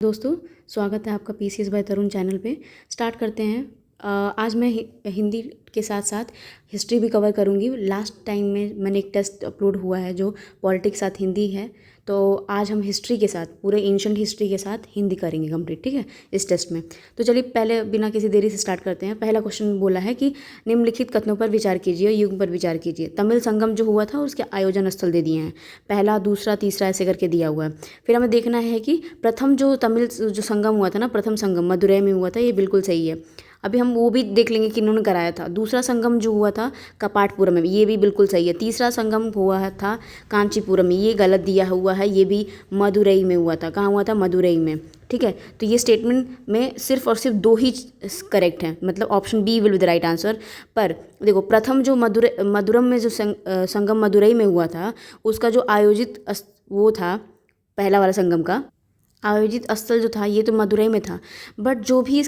दोस्तों, स्वागत है आपका पीसीएस बाय तरुण चैनल पे। स्टार्ट करते हैं। आज मैं हिंदी के साथ साथ हिस्ट्री भी कवर करूँगी। लास्ट टाइम में मैंने एक टेस्ट अपलोड हुआ है जो पॉलिटिक्स साथ हिंदी है, तो आज हम हिस्ट्री के साथ पूरे एंशंट हिस्ट्री के साथ हिंदी करेंगे कंप्लीट, ठीक है, इस टेस्ट में। तो चलिए पहले बिना किसी देरी से स्टार्ट करते हैं। पहला क्वेश्चन बोला है कि निम्नलिखित कथनों पर विचार कीजिए, युग पर विचार कीजिए। तमिल संगम जो हुआ था उसके आयोजन स्थल दे दिए हैं, पहला, दूसरा, तीसरा ऐसे करके दिया हुआ है। फिर हमें देखना है कि प्रथम जो तमिल जो संगम हुआ था ना, प्रथम संगम मदुरै में हुआ था, ये बिल्कुल सही है। अभी हम वो भी देख लेंगे कि इन्होंने कराया था। दूसरा संगम जो हुआ था कपाटपुरम में, ये भी बिल्कुल सही है। तीसरा संगम हुआ था कांचीपुरम में, ये गलत दिया हुआ है, ये भी मदुरई में हुआ था। कहाँ हुआ था? मदुरई में, ठीक है। तो ये स्टेटमेंट में सिर्फ और सिर्फ दो ही करेक्ट हैं, मतलब option B will be the right answer. पर देखो, प्रथम जो मदुरम में जो संगम मदुरई में हुआ था, उसका जो आयोजित वो था, पहला वाला संगम का आयोजित स्थल जो था ये तो मदुरई में था। बट जो भी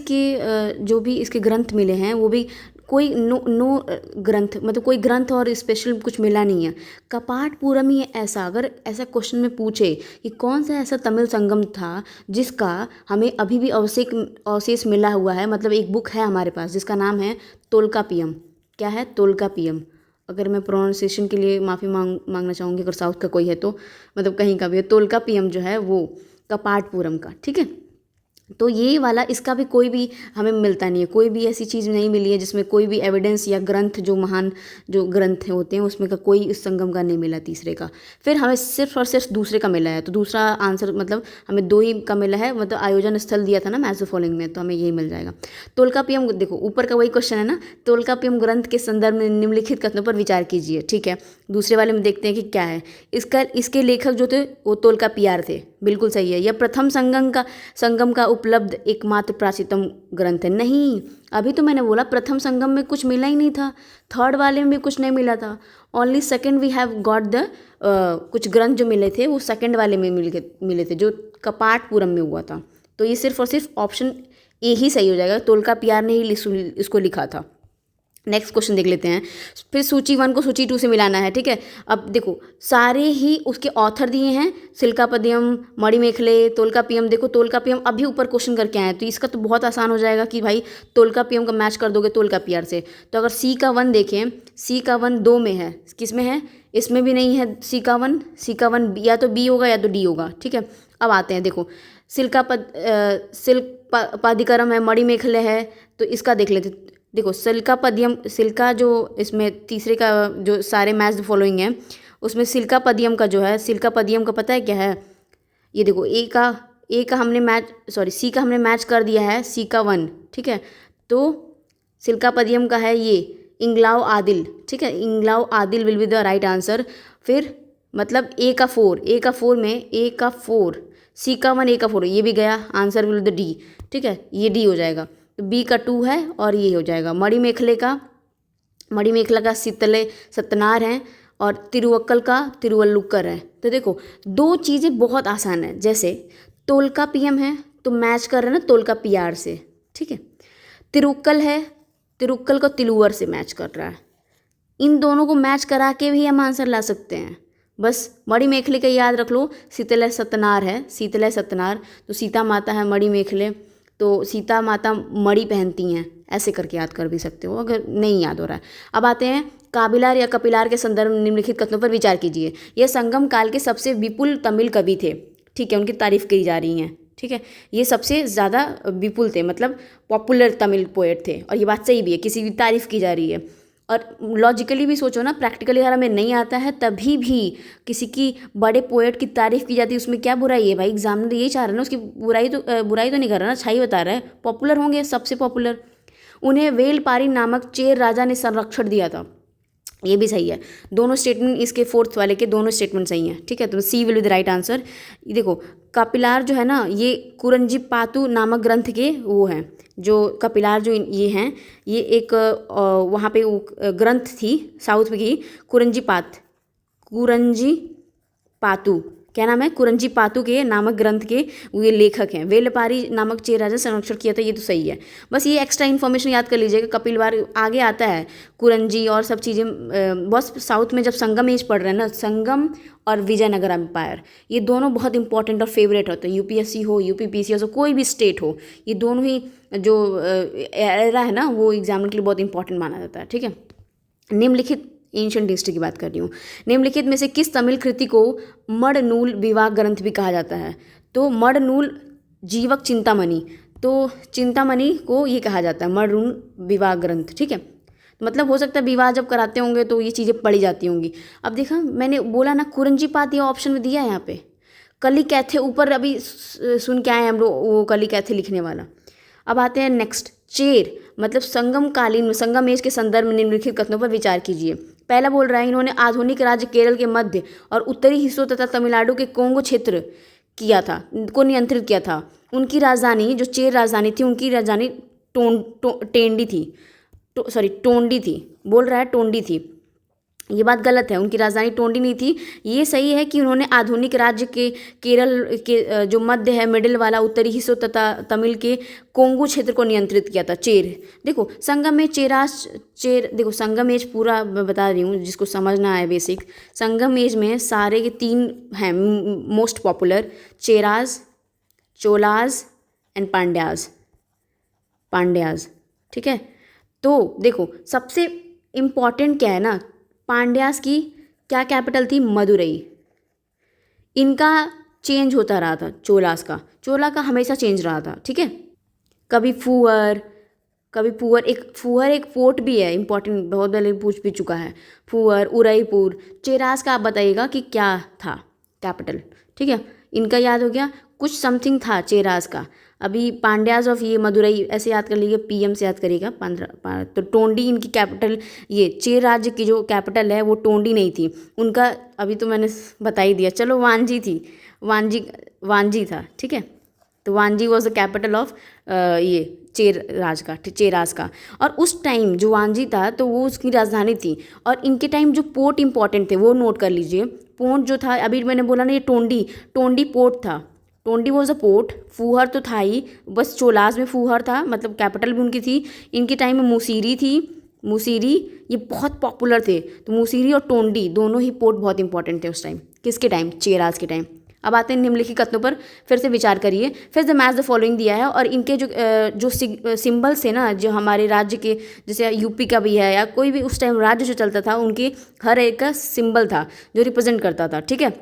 इसके ग्रंथ मिले हैं वो भी कोई नो ग्रंथ, मतलब कोई ग्रंथ और स्पेशल कुछ मिला नहीं है। कपाटपुरम ही ऐसा, अगर ऐसा क्वेश्चन में पूछे कि कौन सा ऐसा तमिल संगम था जिसका हमें अभी भी अवशेष मिला हुआ है, मतलब एक बुक है हमारे पास जिसका नाम है तोल्कापियम। क्या है? तोल्कापियम। अगर मैं प्रोनाउंसिएशन के लिए माफ़ी मांगना चाहूँगी, अगर साउथ का कोई है तो, मतलब कहीं का भी है। तोल्कापियम जो है वो कपाटपुरम का, ठीक है। तो ये वाला, इसका भी कोई भी हमें मिलता नहीं है, कोई भी ऐसी चीज़ नहीं मिली है जिसमें कोई भी एविडेंस या ग्रंथ, जो महान जो ग्रंथ होते हैं उसमें का कोई इस संगम का नहीं मिला तीसरे का। फिर हमें सिर्फ और सिर्फ दूसरे का मिला है, तो दूसरा आंसर मतलब हमें दो ही का मिला है, मतलब आयोजन स्थल दिया था ना मैच द फॉलोइंग में, तो हमें यही मिल जाएगा। तोल्कापियम, देखो ऊपर का वही क्वेश्चन है ना, तोल्कापियम ग्रंथ के संदर्भ में निम्नलिखित कथनों पर विचार कीजिए, ठीक है। दूसरे वाले में देखते हैं कि क्या है। इसके लेखक जो थे वो तोल्कापियार थे, बिल्कुल सही है। यह प्रथम संगम का उपलब्ध एकमात्र प्राचीनतम ग्रंथ है। नहीं, अभी तो मैंने बोला प्रथम संगम में कुछ मिला ही नहीं था, थर्ड वाले में भी कुछ नहीं मिला था। Only second we have got the कुछ ग्रंथ जो मिले थे वो सेकंड वाले में मिले थे जो कपाटपुरम में हुआ था। तो ये सिर्फ और सिर्फ ऑप्शन ए ही सही हो जाएगा, तोल्कापियार ने ही इसको लिखा था। नेक्स्ट क्वेश्चन देख लेते हैं। फिर सूची 1 को सूची 2 से मिलाना है, ठीक है। अब देखो, सारे ही उसके ऑथर दिए हैं, सिल्कापदियम, मणिमेखले, तोल्कापियम। देखो तोल्कापियम अभी ऊपर क्वेश्चन करके आए, तो इसका तो बहुत आसान हो जाएगा कि भाई तोल्कापियम का मैच कर दोगे तोल्कापियर से। तो अगर सी का 1 देखें, सी का 1 2 में है, किस में है? इसमें भी नहीं है सी का 1 या तो बी होगा या तो डी होगा, ठीक है। अब आते हैं, देखो सिल्कापदिकरम है, मणिमेखले है, तो इसका देख लेते। देखो सिल्का जो इसमें तीसरे का जो सारे मैच फॉलोइंग है उसमें सिल्कापदियम का जो है, सिल्कापदियम का पता है क्या है? ये देखो सी का हमने मैच कर दिया है, सी का 1, ठीक है। तो सिल्कापदियम का है ये इंगलाव आदिल, ठीक है। इंगलाव आदिल will be the right answer. फिर मतलब ए का 4, सी का 1 ए का 4, ये भी गया, आंसर विल द डी, ठीक है, ये डी हो जाएगा। तो बी का 2 है और ये हो जाएगा। मणिमेखला का शीतले सतनार है और तिरुवक्कल का तिरुवल्लुकर है। तो देखो दो चीज़ें बहुत आसान है, जैसे तोल्कापियम है तो मैच कर रहे हैं ना तोल्कापियार से, ठीक है। तिरुक्कल है, तिरुक्कल को तिलुवर से मैच कर रहा है। इन दोनों को मैच करा के भी हम आंसर ला सकते हैं। बस मणिमेखले का याद रख लो, शीतलय सतनार है, शीतलय सतनार, तो सीता माता है मणिमेखले, तो सीता माता मणि पहनती हैं, ऐसे करके याद कर भी सकते हो अगर नहीं याद हो रहा है। अब आते हैं काबिलार या कपिलार के संदर्भ में निम्नलिखित कथनों पर विचार कीजिए। यह संगम काल के सबसे विपुल तमिल कवि थे, ठीक है, उनकी तारीफ की जा रही हैं, ठीक है। ये सबसे ज़्यादा विपुल थे, मतलब पॉपुलर तमिल पोएट थे, और ये बात सही भी है, किसी की तारीफ की जा रही है। और लॉजिकली भी सोचो ना, प्रैक्टिकली अगर हमें नहीं आता है तभी भी किसी की बड़े पोएट की तारीफ की जाती है, उसमें क्या बुराई है भाई? एग्जामिनर यही चाह रहा है ना, उसकी बुराई तो नहीं कर रहा ना, अच्छाई बता रहा है। पॉपुलर होंगे, सबसे पॉपुलर। उन्हें वेलपारी नामक चेर राजा ने संरक्षण दिया था, ये भी सही है। दोनों स्टेटमेंट इसके फोर्थ वाले के दोनों स्टेटमेंट सही हैं, ठीक है। तो C will be the right answer. देखो कपिलार जो है ना, ये कुरंजी पातु नामक ग्रंथ के वो हैं, जो कपिलार जो ये हैं, ये एक वहाँ पे ग्रंथ थी साउथ में की, कुरंजी पातु, क्या नाम है, कुरंजी पातु के नामक ग्रंथ के ये लेखक हैं। वेलपारी नामक चेर राजा संरक्षण किया था, ये तो सही है। बस ये एक्स्ट्रा इन्फॉर्मेशन याद कर लीजिएगा, कपिल वार आगे आता है, कुरंजी और सब चीज़ें। बस साउथ में जब संगम एज पढ़ रहे हैं ना, संगम और विजयनगर एम्पायर, ये दोनों बहुत इंपॉर्टेंट और फेवरेट होते हैं। यूपीएससी हो, यूपीपीसीएस हो, कोई भी स्टेट हो, ये दोनों ही जो एरा है ना, वो एग्जाम के लिए बहुत इंपॉर्टेंट माना जाता है। ठीक है, निम्नलिखित एंशिएंट हिस्ट्री की बात कर रही हूँ। निम्नलिखित में से किस तमिल कृति को मड़नूल विवाह ग्रंथ भी कहा जाता है? तो मड़नूल जीवक चिंतामणि, तो चिंतामणि को ये कहा जाता है मड़नूल विवाह ग्रंथ। ठीक है, मतलब हो सकता है विवाह जब कराते होंगे तो ये चीज़ें पढ़ी जाती होंगी। अब देखा मैंने बोला ना, कुरंजी पात ये ऑप्शन में दिया है यहाँ पे। कली कैथे ऊपर अभी सुन के आए हम लोग, वो कली कैथे लिखने वाला। अब आते हैं नेक्स्ट, चेर मतलब संगम कालीन, संगम एज के संदर्भ में निम्नलिखित कथनों पर विचार कीजिए। पहला बोल रहा है, इन्होंने आधुनिक राज्य केरल के मध्य और उत्तरी हिस्सों तथा तमिलनाडु के कोंगो क्षेत्र किया था, को नियंत्रित किया था। उनकी राजधानी, जो चेर राजधानी थी, उनकी राजधानी टोंडी थी। बोल रहा है टोंडी थी, ये बात गलत है, उनकी राजधानी टोंडी नहीं थी। ये सही है कि उन्होंने आधुनिक राज्य के केरल के जो मध्य है, मिडिल वाला उत्तरी हिस्सों तथा तमिल के कोंगू क्षेत्र को नियंत्रित किया था। चेर देखो, संगम में चेर देखो, संगम एज पूरा मैं बता रही हूँ जिसको समझना है बेसिक। संगम एज में सारे के 3 हैं most popular, Cheras, Cholas and Pandyas. ठीक है, तो देखो सबसे इम्पॉर्टेंट क्या है ना, पांड्यास की क्या कैपिटल थी? मदुरई। इनका चेंज होता रहा था, चोला का हमेशा चेंज रहा था। ठीक है, कभी फूहर एक फोर्ट भी है इंपॉर्टेंट, बहुत पहले पूछ भी चुका है। फूहर, उदयपुर। चेरास का आप बताइएगा कि क्या था कैपिटल। ठीक है, इनका याद हो गया, कुछ समथिंग था चेरास का। अभी पांड्याज ऑफ ये मदुरई ऐसे याद कर लीजिए, पीएम से याद करिएगा। तो टोंडी इनकी कैपिटल, ये चेर राज्य की जो कैपिटल है वो टोंडी नहीं थी उनका, अभी तो मैंने बता ही दिया। चलो वांजी थी, वांजी था। ठीक है, तो वांजी वॉज द कैपिटल ऑफ ये चेराज का। और उस टाइम जो वांजी था तो वो उसकी राजधानी थी। और इनके टाइम जो पोर्ट इंपॉर्टेंट थे वो नोट कर लीजिए। पोर्ट जो था, अभी मैंने बोला ना, ये टोंडी पोर्ट था। टोंडी वॉज अ पोर्ट। फूहर तो था ही, बस चोलास में फूहर था, मतलब कैपिटल भी उनकी थी। इनके टाइम में मुसीरी थी, मुसीरी ये बहुत पॉपुलर थे। तो मुसीरी और टोंडी दोनों ही पोर्ट बहुत इंपॉर्टेंट थे उस टाइम। किसके टाइम? चेराज के टाइम। अब आते हैं निम्नलिखित कथनों पर फिर से विचार करिए। फिर द मैच द फॉलोइंग दिया है और इनके जो सिंबल्स है ना, जो हमारे राज्य के, जैसे यूपी का भी है या कोई भी उस टाइम राज्य जो चलता था, उनके हर एक का सिंबल था जो रिप्रेजेंट करता था। ठीक है,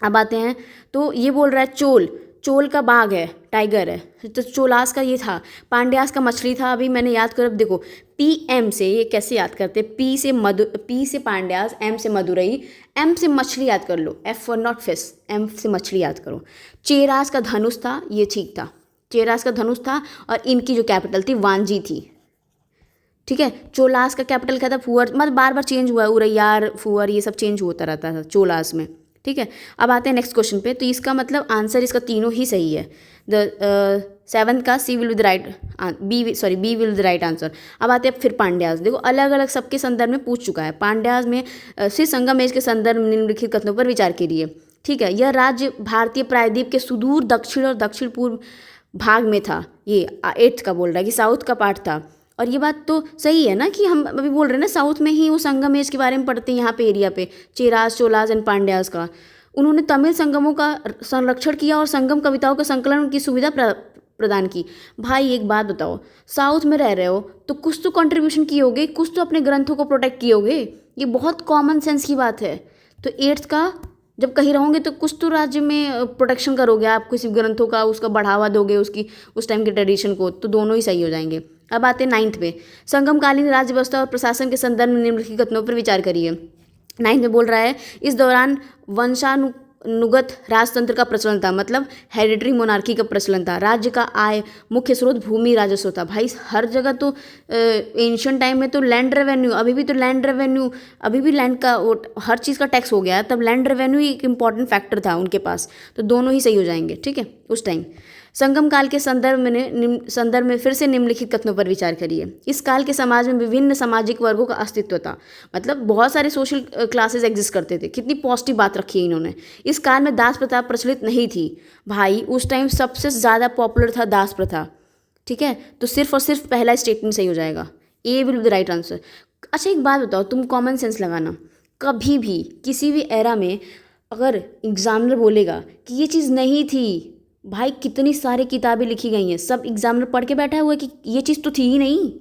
अब आते हैं, तो ये बोल रहा है चोल का बाघ है, टाइगर है। तो चोलास का ये था, पांड्यास का मछली था। अभी मैंने याद कर, अब देखो PM से ये कैसे याद करते, P से पांड्यास, M से मदुरई, M से मछली याद कर लो, F for not fish, M से मछली याद करो। चेरास का धनुष था, ये ठीक था, चेरास का धनुष था। और इनकी जो कैपिटल थी वांजी थी। ठीक है, चोलास का कैपिटल क्या था? फूहर। मतलब बार बार चेंज हुआ है, उरैयार, फूहर, ये सब चेंज होता रहता था चोलास में। ठीक है, अब आते हैं नेक्स्ट क्वेश्चन पे। तो इसका मतलब आंसर इसका तीनों ही सही है। द 7th का B will the right answer. अब आते हैं फिर पांड्यास। देखो अलग अलग सबके संदर्भ में पूछ चुका है। पांड्यास में फिर संगम एज के संदर्भ में निम्नलिखित कथनों पर विचार कीजिए। ठीक है, यह राज्य भारतीय प्रायद्वीप के सुदूर दक्षिण और दक्षिण पूर्व भाग में था। ये 8th का बोल रहा है कि साउथ का पार्ट था। और ये बात तो सही है ना कि हम अभी बोल रहे हैं ना, साउथ में ही वो संगम एज के बारे में पढ़ते हैं यहाँ पे एरिया पे, चेरास, चोलास एंड पांड्यास का। उन्होंने तमिल संगमों का संरक्षण किया और संगम कविताओं का संकलन की सुविधा प्रदान की। भाई एक बात बताओ, साउथ में रह रहे हो तो कुछ तो कंट्रीब्यूशन किए होगे, कुछ तो अपने ग्रंथों को प्रोटेक्ट किए होगे। ये बहुत कॉमन सेंस की बात है। तो 8th का जब कहीं रहोगे तो कुछ तो राज्य में प्रोटेक्शन करोगे आप, किसी ग्रंथों का उसका बढ़ावा दोगे, उसकी उस टाइम के ट्रेडिशन को, तो दोनों ही सही हो जाएंगे। अब आते हैं 9th पे। संगमकालीन राज्य व्यवस्था और प्रशासन के संदर्भ में निम्नलिखित कथनों पर विचार करिए। 9th में बोल रहा है, इस दौरान वंशानुगत राजतंत्र का प्रचलन था, मतलब हेरिडिटरी मोनार्की का प्रचलन था। राज्य का आय मुख्य स्रोत भूमि राजस्व था। भाई हर जगह तो एंशिएंट टाइम में तो लैंड रेवेन्यू, अभी भी तो लैंड रेवेन्यू, अभी भी लैंड का हर चीज़ का टैक्स हो गया है, तब लैंड रेवेन्यू एक इंपॉर्टेंट फैक्टर था उनके पास। तो दोनों ही सही हो जाएंगे। ठीक है, उस टाइम संगम काल के संदर्भ में फिर से निम्नलिखित कथनों पर विचार करिए। इस काल के समाज में विभिन्न सामाजिक वर्गों का अस्तित्व था, मतलब बहुत सारे सोशल क्लासेस एग्जिस्ट करते थे। कितनी पॉजिटिव बात रखी है इन्होंने। इस काल में दास प्रथा प्रचलित नहीं थी। भाई उस टाइम सबसे ज़्यादा पॉपुलर था दास प्रथा, ठीक है। तो सिर्फ और सिर्फ पहला स्टेटमेंट सही हो जाएगा, A will be the right answer. अच्छा एक बात बताओ, तुम कॉमन सेंस लगाना, कभी भी किसी भी एरा में अगर एग्जामिनर बोलेगा कि ये चीज़ नहीं थी, भाई कितनी सारी किताबें लिखी गई हैं, सब एग्जामिनर पढ़ के बैठा हुआ है कि ये चीज़ तो थी ही नहीं।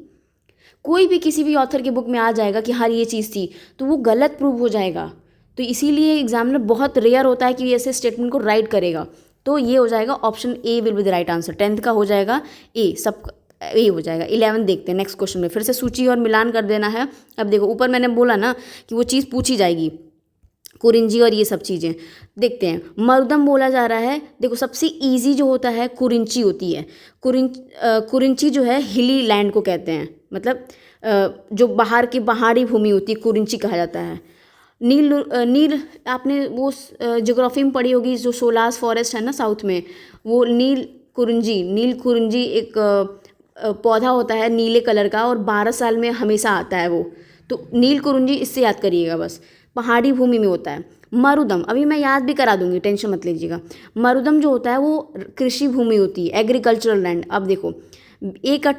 कोई भी किसी भी ऑथर के बुक में आ जाएगा कि हाँ ये चीज़ थी, तो वो गलत प्रूव हो जाएगा। तो इसीलिए एग्जामिनर बहुत रेयर होता है कि ऐसे स्टेटमेंट को राइट करेगा। तो ये हो जाएगा option A will be the right answer. 10th का हो जाएगा ए, सब ए हो जाएगा। 11 देखते हैं नेक्स्ट क्वेश्चन में, फिर से सूची और मिलान कर देना है। अब देखो ऊपर मैंने बोला ना कि वो चीज़ पूछी जाएगी, कुरिंजी और ये सब चीज़ें। देखते हैं, मरुदम बोला जा रहा है। देखो सबसे इजी जो होता है कुरिंची होती है। कुरिंची जो है हिली लैंड को कहते हैं, मतलब जो बाहर की पहाड़ी भूमि होती है कुरिंची कहा जाता है। नील आपने वो ज्योग्राफी में पढ़ी होगी, जो सोलास फॉरेस्ट है ना साउथ में, वो नील कुरिंजी एक पौधा होता है नीले कलर का, और 12 साल में हमेशा आता है वो। तो नील कुरिंजी इससे याद करिएगा बस, पहाड़ी भूमि में होता है। मरुदम अभी मैं याद भी करा दूंगी, टेंशन मत लीजिएगा। मरुदम जो होता है वो कृषि भूमि होती है, एग्रीकल्चरल लैंड। अब देखो ए का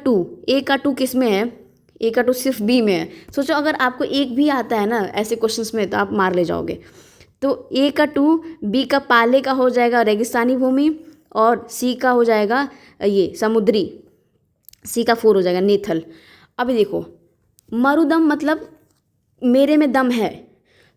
टू किस में है? ए का टू सिर्फ बी में है। सोचो अगर आपको एक भी आता है ना ऐसे क्वेश्चंस में तो आप मार ले जाओगे। तो ए का टू, बी का पाले का हो जाएगा रेगिस्तानी भूमि, और सी का हो जाएगा ये समुद्री, सी का 4 हो जाएगा नेथल। अब देखो मरुदम मतलब मेरे में दम है,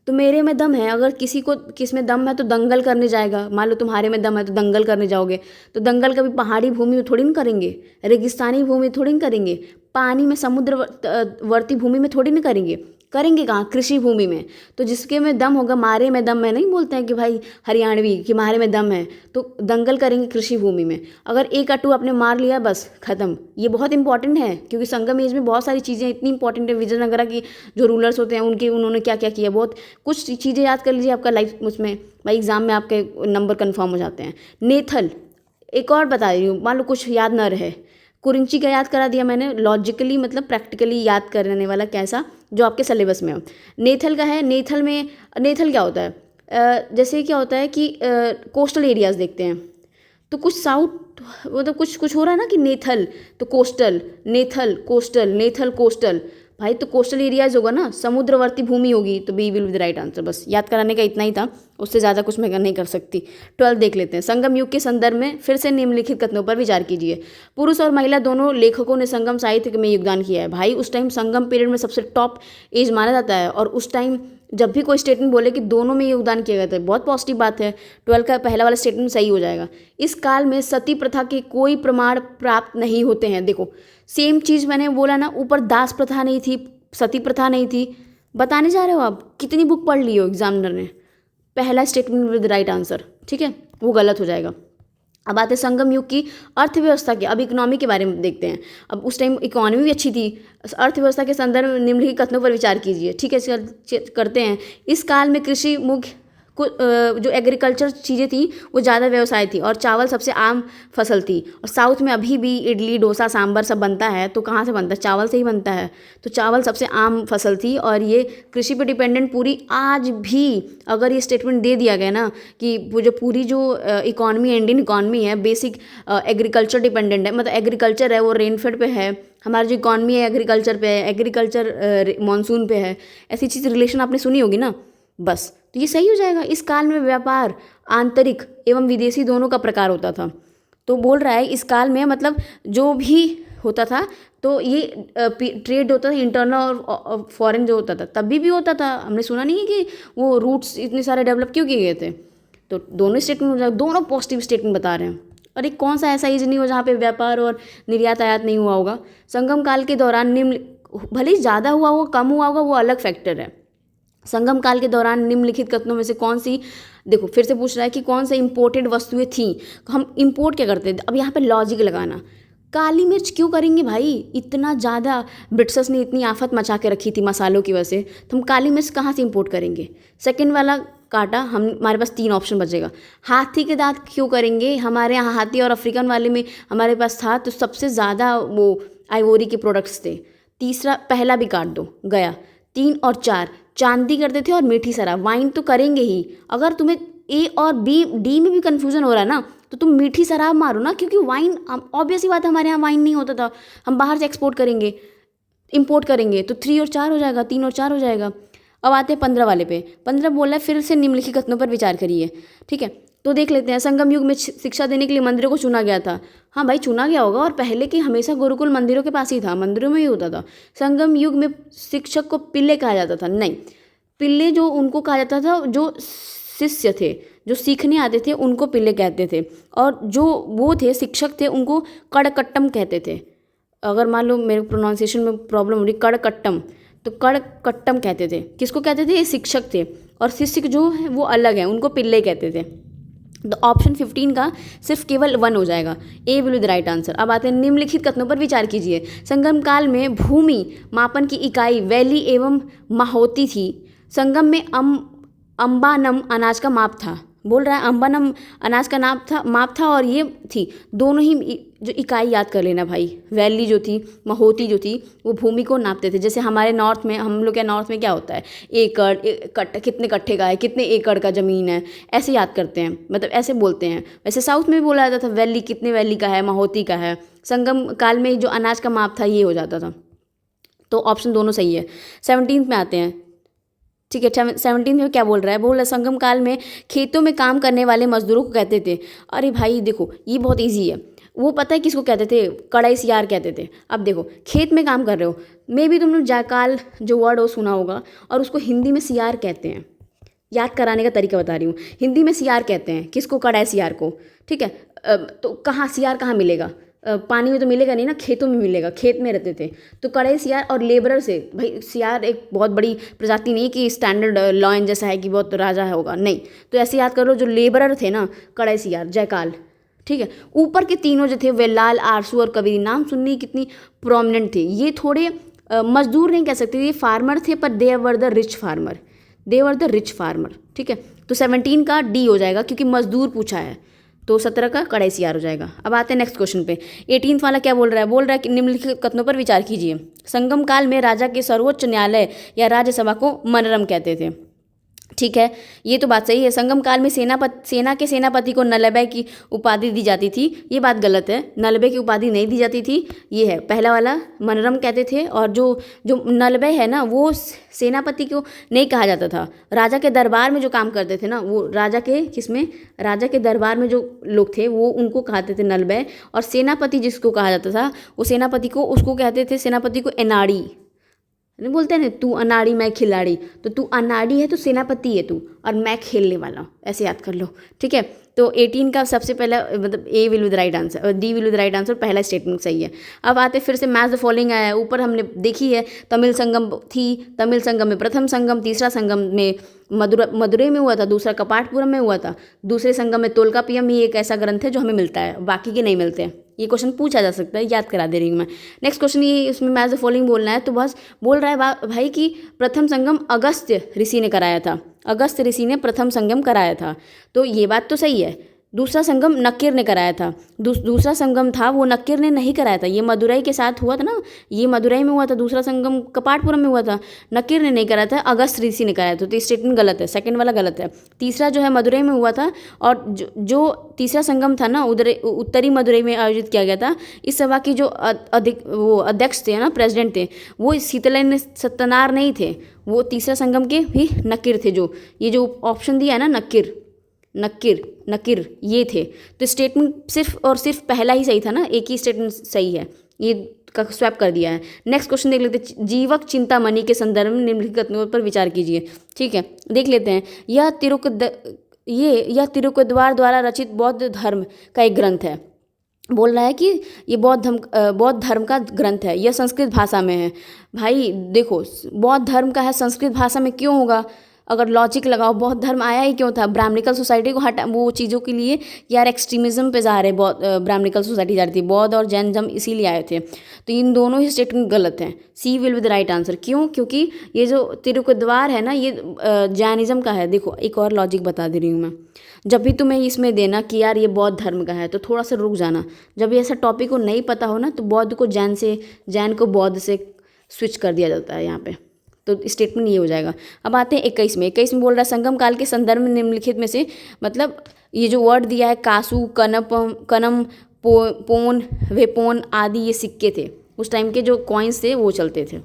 तो मेरे में दम है, अगर किसी को किस में दम है तो दंगल करने जाएगा। मान लो तुम्हारे में दम है तो दंगल करने जाओगे, तो दंगल कभी पहाड़ी भूमि में थोड़ी ना करेंगे, रेगिस्तानी भूमि में थोड़ी ना करेंगे, पानी में समुद्रवर्ती भूमि में थोड़ी ना करेंगे कहाँ? कृषि भूमि में। तो जिसके में दम होगा, मारे में दम में नहीं बोलते हैं कि भाई हरियाणवी कि मारे में दम है, तो दंगल करेंगे कृषि भूमि में। अगर ए का टू आपने मार लिया बस खत्म। ये बहुत इंपॉर्टेंट है क्योंकि संगम एज में बहुत सारी चीज़ें इतनी इंपॉर्टेंट है। विजयनगरा की जो रूलर्स होते हैं उन्होंने क्या क्या किया, बहुत कुछ चीज़ें याद कर लीजिए, आपका लाइफ उसमें भाई एग्जाम में आपके नंबर कन्फर्म हो जाते हैं। नेथल एक और बता रही हूँ, मान लो कुछ याद ना रहे, कुरिंची का याद करा दिया मैंने, लॉजिकली मतलब प्रैक्टिकली याद करने वाला कैसा जो आपके सिलेबस में हो। नेथल का है, नेथल क्या होता है? जैसे क्या होता है कि कोस्टल एरियाज़ देखते हैं, तो कुछ साउथ मतलब कुछ हो रहा है ना कि नेथल तो कोस्टल, नेथल कोस्टल, भाई तो कोस्टल एरियाज होगा ना, समुद्रवर्ती भूमि होगी, तो B will be the right answer. बस याद कराने का इतना ही था, उससे ज़्यादा कुछ मैं नहीं कर सकती। 12 देख लेते हैं। संगम युग के संदर्भ में फिर से निम्नलिखित कथनों पर विचार कीजिए। पुरुष और महिला दोनों लेखकों ने संगम साहित्य में योगदान किया है। भाई उस टाइम संगम पीरियड में सबसे टॉप एज माना जाता है, और उस टाइम जब भी कोई स्टेटमेंट बोले कि दोनों में योगदान किया गया था, बहुत पॉजिटिव बात है। 12 का पहला वाला स्टेटमेंट सही हो जाएगा। इस काल में सती प्रथा के कोई प्रमाण प्राप्त नहीं होते हैं। देखो सेम चीज़ मैंने बोला ना, ऊपर दास प्रथा नहीं थी, सती प्रथा नहीं थी, बताने जा रहे हो आप कितनी बुक पढ़ ली हो एग्जामिनर ने। पहला स्टेटमेंट विद राइट आंसर, ठीक है, वो गलत हो जाएगा। अब आते हैं संगम युग की अर्थव्यवस्था के, अब इकोनॉमी के बारे में देखते हैं। अब उस टाइम इकोनॉमी भी अच्छी थी। अर्थव्यवस्था के संदर्भ में निम्नलिखित कथनों पर विचार कीजिए, ठीक है, करते हैं। इस काल में कृषि मुख्य जो एग्रीकल्चर चीज़ें थी वो ज़्यादा व्यवसाय थी, और चावल सबसे आम फसल थी। और साउथ में अभी भी इडली डोसा सांभर सब बनता है, तो कहाँ से बनता है? चावल से ही बनता है। तो चावल सबसे आम फसल थी, और ये कृषि पे डिपेंडेंट पूरी आज भी अगर ये स्टेटमेंट दे दिया गया ना कि वो जो पूरी जो इकॉनमी इंडियन इकॉनमी है बेसिक एग्रीकल्चर डिपेंडेंट है, मतलब एग्रीकल्चर है वो रेनफेड पे है, हमारी जो इकॉनमी है एग्रीकल्चर पे है, एग्रीकल्चर मानसून पे है, ऐसी चीज़ रिलेशन आपने सुनी होगी ना, बस तो ये सही हो जाएगा। इस काल में व्यापार आंतरिक एवं विदेशी दोनों का प्रकार होता था। तो बोल रहा है इस काल में मतलब जो भी होता था तो ये ट्रेड होता था इंटरनल और फॉरेन जो होता था तभी भी होता था। हमने सुना नहीं है कि वो रूट्स इतने सारे डेवलप क्यों किए गए थे। तो दोनों स्टेटमेंट हो जाएगा, दोनों पॉजिटिव स्टेटमेंट बता रहे हैं। और एक कौन सा ऐसा एज नहीं हो जहाँ पे व्यापार और निर्यात आयात नहीं हुआ होगा। संगम काल के दौरान निम्न, भले ही ज़्यादा हुआ होगा कम हुआ होगा वो अलग फैक्टर है। संगम काल के दौरान निम्नलिखित कथनों में से कौन सी, देखो फिर से पूछ रहा है कि कौन सा इंपोर्टेड वस्तुएं थी। हम इंपोर्ट क्या करते थे, अब यहाँ पे लॉजिक लगाना। काली मिर्च क्यों करेंगे भाई, इतना ज़्यादा ब्रिटिशर्स ने इतनी आफत मचा के रखी थी मसालों की वजह से, तो हम काली मिर्च कहाँ से इंपोर्ट करेंगे। सेकंड वाला काटा, हमारे पास 3 ऑप्शन बचेगा। हाथी के दांत क्यों करेंगे, हमारे यहाँ हाथी और अफ्रीकन वाले में हमारे पास था, तो सबसे ज़्यादा वो आइवोरी के प्रोडक्ट्स थे। तीसरा, पहला भी काट दो, गया। 3 और 4 चांदी करते थे और मीठी शराब, वाइन तो करेंगे ही। अगर तुम्हें ए और बी डी में भी कन्फ्यूज़न हो रहा है ना, तो तुम मीठी शराब मारो ना, क्योंकि वाइन ऑब्वियस ही बात है, हमारे यहाँ वाइन नहीं होता था, हम बाहर से एक्सपोर्ट करेंगे, इंपोर्ट करेंगे, तो 3 और 4 हो जाएगा, 3 और 4 हो जाएगा। अब आते हैं 15 वाले पे। 15 बोला है फिर से निम्नलिखित कथनों पर विचार करिए। ठीक है, तो देख लेते हैं। संगम युग में शिक्षा देने के लिए मंदिरों को चुना गया था। हाँ भाई, चुना गया होगा, और पहले के हमेशा गुरुकुल मंदिरों के पास ही था, मंदिरों में ही होता था। संगम युग में शिक्षक को पिल्ले कहा जाता था? नहीं, पिल्ले जो उनको कहा जाता था जो शिष्य थे, जो सीखने आते थे, उनको पिल्ले कहते थे, और जो वो थे शिक्षक थे उनको कड़कट्टम कहते थे। अगर मान लो मेरे प्रोनाउंसिएशन में प्रॉब्लम हो रही, कड़कट्टम, तो कड़कट्टम कहते थे। किसको कहते थे? ये शिक्षक थे, और शिष्य जो है वो अलग है, उनको पिल्ले कहते थे। तो ऑप्शन 15 का सिर्फ केवल 1 हो जाएगा, A will be the right answer. अब आते हैं निम्नलिखित कथनों पर विचार कीजिए। संगम काल में भूमि मापन की इकाई वैली एवं माहोती थी। संगम में अम्बानम अनाज का माप था। बोल रहा है अम्बानम अनाज का माप था, और ये थी दोनों ही जो इकाई याद कर लेना भाई। वैली जो थी, माहोती जो थी, वो भूमि को नापते थे। जैसे हमारे नॉर्थ में, हम लोग के नॉर्थ में क्या होता है, एकड़, कितने कट्ठे का है, कितने एकड़ का ज़मीन है, ऐसे याद करते हैं, मतलब ऐसे बोलते हैं। वैसे साउथ में भी बोला जाता था वैली कितने वैली का है, माहोती का है। संगम काल में जो अनाज का माप था ये हो जाता था। तो ऑप्शन दोनों सही है। 17 में आते हैं। ठीक है, 17 में क्या बोल रहा है? बोल रहा है संगम काल में खेतों में काम करने वाले मजदूरों को कहते थे। अरे भाई देखो, ये बहुत इजी है, वो पता है किसको कहते थे? कड़ाई सियार कहते थे। अब देखो, खेत में काम कर रहे हो, मे भी तुमने जाकाल जो वर्ड हो सुना होगा, और उसको हिंदी में सियार कहते हैं। याद कराने का तरीका बता रही हूँ, हिंदी में सियार कहते हैं किसको? कड़ाई सियार को। ठीक है, तो कहाँ सियार कहाँ मिलेगा? पानी में तो मिलेगा नहीं ना, खेतों में मिलेगा, खेत में रहते थे। तो कड़ाई सियार और लेबरर से, भाई सियार एक बहुत बड़ी प्रजाति नहीं कि स्टैंडर्ड लॉयन जैसा है कि बहुत राजा है होगा, नहीं। तो ऐसे याद करो, जो लेबरर थे ना, कड़ाई सियार, जयकाल। ठीक है, ऊपर के तीनों जो थे वेलाल, आरसू और कबीरी, नाम सुनने कितनी प्रोमिनेंट थे। ये थोड़े मजदूर नहीं कह सकते, ये फार्मर थे, पर they were the rich farmer, they were the rich farmer. ठीक है, तो 17 का डी हो जाएगा, क्योंकि मजदूर पूछा है। तो 17 का कड़ाई सियार हो जाएगा। अब आते हैं नेक्स्ट क्वेश्चन पे। 18 वाला क्या बोल रहा है? बोल रहा है कि निम्नलिखित कथनों पर विचार कीजिए। संगम काल में राजा के सर्वोच्च न्यायालय या राज्यसभा को मनरम कहते थे। ठीक है, ये तो बात सही है। संगम काल में सेना के सेनापति को नलबे की उपाधि दी जाती थी, ये बात गलत है। नलबे की उपाधि नहीं दी जाती थी, ये है पहला वाला, मनरम कहते थे। और जो नलबे है ना, वो सेनापति को नहीं कहा जाता था। राजा के दरबार में जो काम करते थे ना, वो राजा के दरबार में जो लोग थे वो उनको कहते थे नलबे। और सेनापति जिसको कहा जाता था, वो सेनापति को उसको कहते थे, सेनापति को एनाड़ी। नहीं बोलते ना, तू अनाड़ी मैं खिलाड़ी, तो तू अनाड़ी है तो सेनापति है तू, और मैं खेलने वाला हूँ, ऐसे याद कर लो। ठीक है, तो 18 का सबसे पहला मतलब A will with the right answer, और D will with the right answer, पहला स्टेटमेंट सही है। अब आते फिर से मैच द फॉलोइंग आया है, ऊपर हमने देखी है तमिल संगम थी, तमिल संगम में प्रथम संगम, तीसरा संगम में मदुरई में हुआ था, दूसरा कपाटपुरम में हुआ था, दूसरे संगम में तोलकापियम ही एक ऐसा ग्रंथ है जो हमें मिलता है, बाकी के नहीं मिलते हैं। ये क्वेश्चन पूछा जा सकता है, याद करा दे रही हूँ मैं। नेक्स्ट क्वेश्चन, ये इसमें मैच द फॉलोइंग बोलना है, तो बस बोल रहा है भाई कि प्रथम संगम अगस्त्य ऋषि ने कराया था, अगस्त्य ऋषि ने प्रथम संगम कराया था, तो ये बात तो सही है। दूसरा संगम नक्किर ने कराया था, दूसरा संगम था वो नक्किर ने नहीं कराया था, ये मदुरई के साथ हुआ था ना, ये मदुरई में हुआ था, दूसरा संगम कपाटपुरम में हुआ था, नक्किर ने नहीं कराया था, अगस्त ऋषि ने कराया था। तो स्टेटमेंट गलत है, सेकंड वाला गलत है। तीसरा जो है मदुरई में हुआ था, और जो तीसरा संगम था ना उत्तरी मदुरई में आयोजित किया गया था। इस सभा की जो अध्यक्ष थे ना, प्रेसिडेंट थे, वो शीतलयन सत्यनार नहीं थे, वो तीसरा संगम के भी नक्किर थे। ये जो ऑप्शन दिया है ना, नक्किर ये थे। तो स्टेटमेंट सिर्फ और सिर्फ पहला ही सही था ना, एक ही स्टेटमेंट सही है, ये का स्वैप कर दिया है। नेक्स्ट क्वेश्चन देख लेते हैं। जीवक चिंतामणि के संदर्भ में निम्नलिखित कथनों पर विचार कीजिए। ठीक है, देख लेते हैं। यह तिरुक्कुद्वार द्वारा रचित बौद्ध धर्म का एक ग्रंथ है। बोल रहा है कि ये बौद्ध धर्म का ग्रंथ है, यह संस्कृत भाषा में है। भाई देखो, बौद्ध धर्म का है, संस्कृत भाषा में क्यों होगा? अगर लॉजिक लगाओ, बौद्ध धर्म आया ही क्यों था? ब्राह्मणिकल सोसाइटी को हटा, वो चीज़ों के लिए यार एक्सट्रीमिज्म पे जा रहे, ब्राह्मणिकल सोसाइटी जा रही थी, बौद्ध और जैनिज्म इसीलिए आए थे। तो इन दोनों ही स्टेटमेंट गलत हैं, सी विल विद राइट आंसर। क्यों? क्योंकि ये जो तिरुक्कुद्वार है ना, ये जैनिज्म का है। देखो एक और लॉजिक बता दे रही हूँ मैं, जब भी तुम्हें इसमें देना कि यार ये बौद्ध धर्म का है, तो थोड़ा सा रुक जाना। जब ये ऐसा टॉपिक को नहीं पता हो ना, तो बौद्ध को जैन से, जैन को बौद्ध से स्विच कर दिया जाता है यहाँ पे। तो स्टेटमेंट ये हो जाएगा। अब आते हैं 21 में। 21 में बोल रहा है संगम काल के संदर्भ में निम्नलिखित में से, मतलब ये जो वर्ड दिया है कासु, कनम, पोन, वेपोन आदि, ये सिक्के थे, उस टाइम के जो कॉइन्स थे वो चलते थे।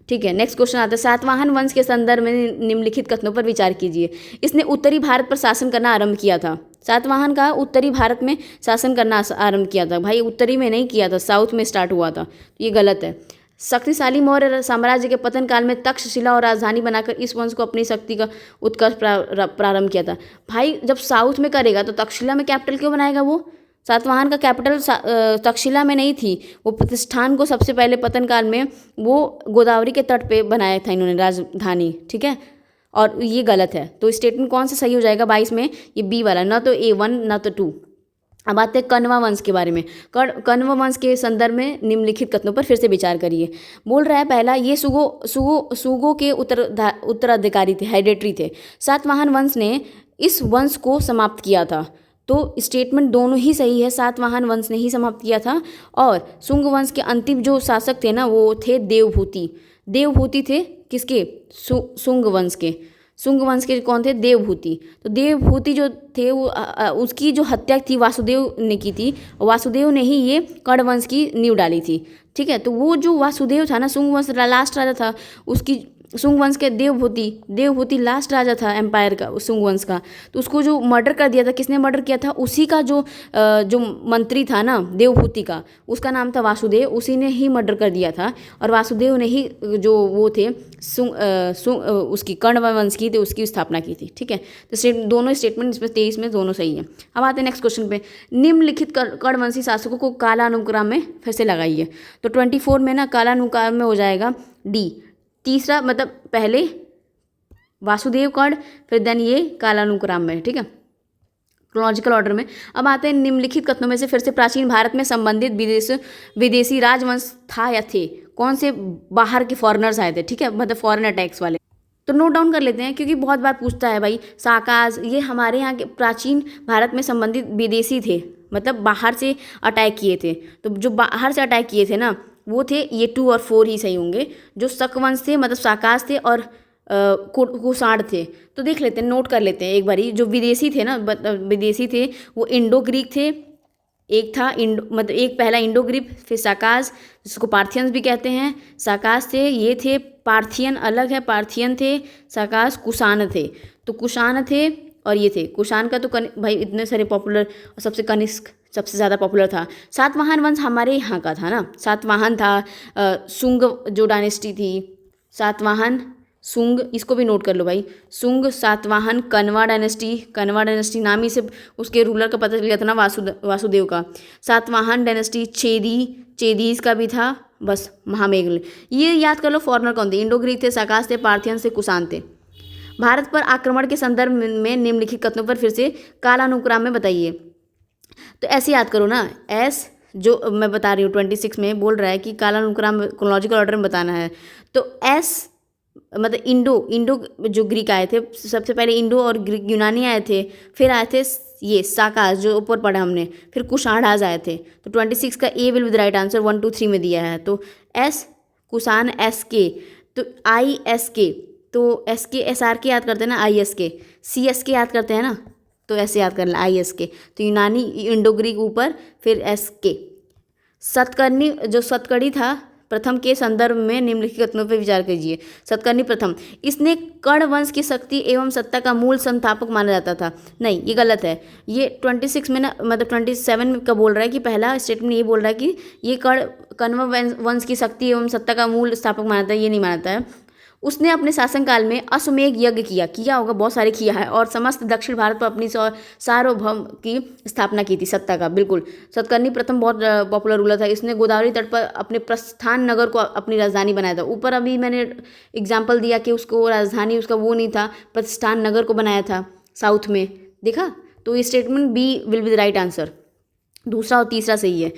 ठीक है, नेक्स्ट क्वेश्चन आता है सातवाहन वंश के संदर्भ में निम्नलिखित कथनों पर विचार कीजिए। इसने उत्तरी भारत पर शासन करना आरंभ किया था। सातवाहन का उत्तरी भारत में शासन करना आरंभ किया था। भाई उत्तरी में नहीं किया था, साउथ में स्टार्ट हुआ था, ये गलत है। शक्तिशाली मौर्य साम्राज्य के पतन काल में तक्षशिला और राजधानी बनाकर इस वंश को अपनी शक्ति का उत्कर्ष प्रारंभ किया था। भाई जब साउथ में करेगा तो तक्षशिला में कैपिटल क्यों बनाएगा वो? सातवाहन का कैपिटल तक्षशिला में नहीं थी, वो प्रतिष्ठान को सबसे पहले पतन काल में वो गोदावरी के तट पे बनाया था इन्होंने राजधानी। ठीक है, और ये गलत है, तो स्टेटमेंट कौन सा सही हो जाएगा 22 में? ये बी वाला, ना तो A1 ना तो 2। अब आते हैं कण्व वंश के बारे में। कण्व वंश के संदर्भ में निम्नलिखित कथनों पर फिर से विचार करिए। बोल रहा है पहला, ये सुगो के उत्तराधिकारी थे, हेरिडेटरी थे। सातवाहन वंश ने इस वंश को समाप्त किया था, तो स्टेटमेंट दोनों ही सही है, सातवाहन वंश ने ही समाप्त किया था। और शुंग वंश के अंतिम जो शासक थे ना वो थे देवभूति। देवभूति थे किसके? शुंग वंश के। शुंग वंश के कौन थे? देवभूति। तो देवभूति जो थे वो उसकी जो हत्या थी वासुदेव ने की थी, वासुदेव ने ही ये कर्ण वंश की नींव डाली थी। ठीक है, तो वो जो वासुदेव था ना, शुंग वंश लास्ट राजा था, उसकी शुंग वंश के देवभूति लास्ट राजा था एम्पायर का, शुंग वंश का। तो उसको जो मर्डर कर दिया था, किसने मर्डर किया था? उसी का जो मंत्री था ना देवभूति का, उसका नाम था वासुदेव, उसी ने ही मर्डर कर दिया था। और वासुदेव ने ही जो वो थे उसकी कर्ण वंश की, तो उसकी स्थापना की थी। ठीक है, तो दोनों स्टेटमेंट इसमें 23 में दोनों सही है। अब आते हैं नेक्स्ट क्वेश्चन पे। निम्नलिखित कर्ण शासकों को कालानुक्रम में फिर से लगाइए। तो 24 में ना कालानुक्रम में हो जाएगा डी। तीसरा मतलब पहले वासुदेव कर्ण, फिर देन ये कालानुक्रम में। ठीक है, क्रोनोलॉजिकल ऑर्डर में। अब आते हैं निम्नलिखित कथनों में से फिर से प्राचीन भारत में संबंधित विदेशी राजवंश था या थे? कौन से बाहर के फॉरेनर्स आए थे? ठीक है, मतलब फॉरेन अटैक्स वाले। तो नोट डाउन कर लेते हैं क्योंकि बहुत बार पूछता है भाई। साकाज, ये हमारे यहाँ के प्राचीन भारत में संबंधित विदेशी थे, मतलब बाहर से अटैक किए थे। तो जो बाहर से अटैक किए थे ना वो थे ये 2 और 4 ही सही होंगे। जो शकवंश थे मतलब साकाज थे और कुषाण थे। तो देख लेते हैं, नोट कर लेते हैं एक बारी। जो विदेशी थे ना, विदेशी थे वो इंडो ग्रीक थे। एक था मतलब एक पहला इंडो ग्रीक, फिर साकाज जिसको पार्थियंस भी कहते हैं, साकाज थे, ये थे पार्थियन अलग है, पार्थियन थे, साकाज कुषाण थे। तो कुषाण थे और ये थे कुषाण का। तो भाई इतने सारे पॉपुलर, और सबसे कनिष्क सबसे ज़्यादा पॉपुलर था। सातवाहन वंश हमारे यहाँ का था ना, सातवाहन था। शुंग जो डायनेस्टी थी, सातवाहन शुंग, इसको भी नोट कर लो भाई। शुंग, सातवाहन, कण्वा डायनेस्टी नाम ही से उसके रूलर का पता चल गया था ना, वासुदेव का। सातवाहन डायनेस्टी, चेदीस का भी था, बस महामेघल। ये याद कर लो फॉरनर कौन थे? इंडो ग्रीक थे, साकाज थे, पार्थियन से, कुषाण थे। भारत पर आक्रमण के संदर्भ में निम्नलिखित कथनों पर फिर से कालानुक्रम में बताइए। तो ऐसे याद करो ना, एस जो मैं बता रही हूँ 26 में बोल रहा है कि कालानुक्रम क्रोनोलॉजिकल ऑर्डर में बताना है। तो एस मतलब इंडो जो ग्रीक आए थे, सबसे पहले इंडो और ग्रीक यूनानी आए थे, फिर आए थे ये साकाज जो ऊपर पढ़ा हमने, फिर कुषाणाज आए थे। तो 26 का ए विल विद राइट आंसर 1 2 3 में दिया है। तो एस कुषाण, एस के, तो आई एस के, तो एस के एस आर के याद करते हैं ना, आई एस के, सी एस के याद करते हैं ना, तो ऐसे याद करना आई एस के। तो यूनानी इंडो ग्रीक ऊपर, फिर एस के। सतकर्णी जो सतकर्णी था प्रथम के संदर्भ में निम्नलिखित कथनों पर विचार कीजिए। सतकर्णी प्रथम, इसने कर्ण वंश की शक्ति एवं सत्ता का मूल संस्थापक माना जाता था। नहीं, ये गलत है। ये 26 में ना मतलब 27 का बोल रहा है कि पहला स्टेटमेंट ये बोल रहा है कि ये कण्व वंश की शक्ति एवं सत्ता का मूल स्थापक मानता है, ये नहीं मानता है। उसने अपने शासनकाल में अश्वमेध यज्ञ किया होगा, बहुत सारे किया है, और समस्त दक्षिण भारत पर अपनी सार्वभौम की स्थापना की थी, सत्ता का। बिल्कुल, सतकर्णी प्रथम बहुत पॉपुलर रूलर था। इसने गोदावरी तट पर अपने प्रस्थान नगर को अपनी राजधानी बनाया था। ऊपर अभी मैंने एग्जाम्पल दिया कि उसको राजधानी उसका वो नहीं था, प्रस्थान नगर को बनाया था साउथ में, देखा। तो ये statement B will be the right answer. दूसरा और तीसरा सही है,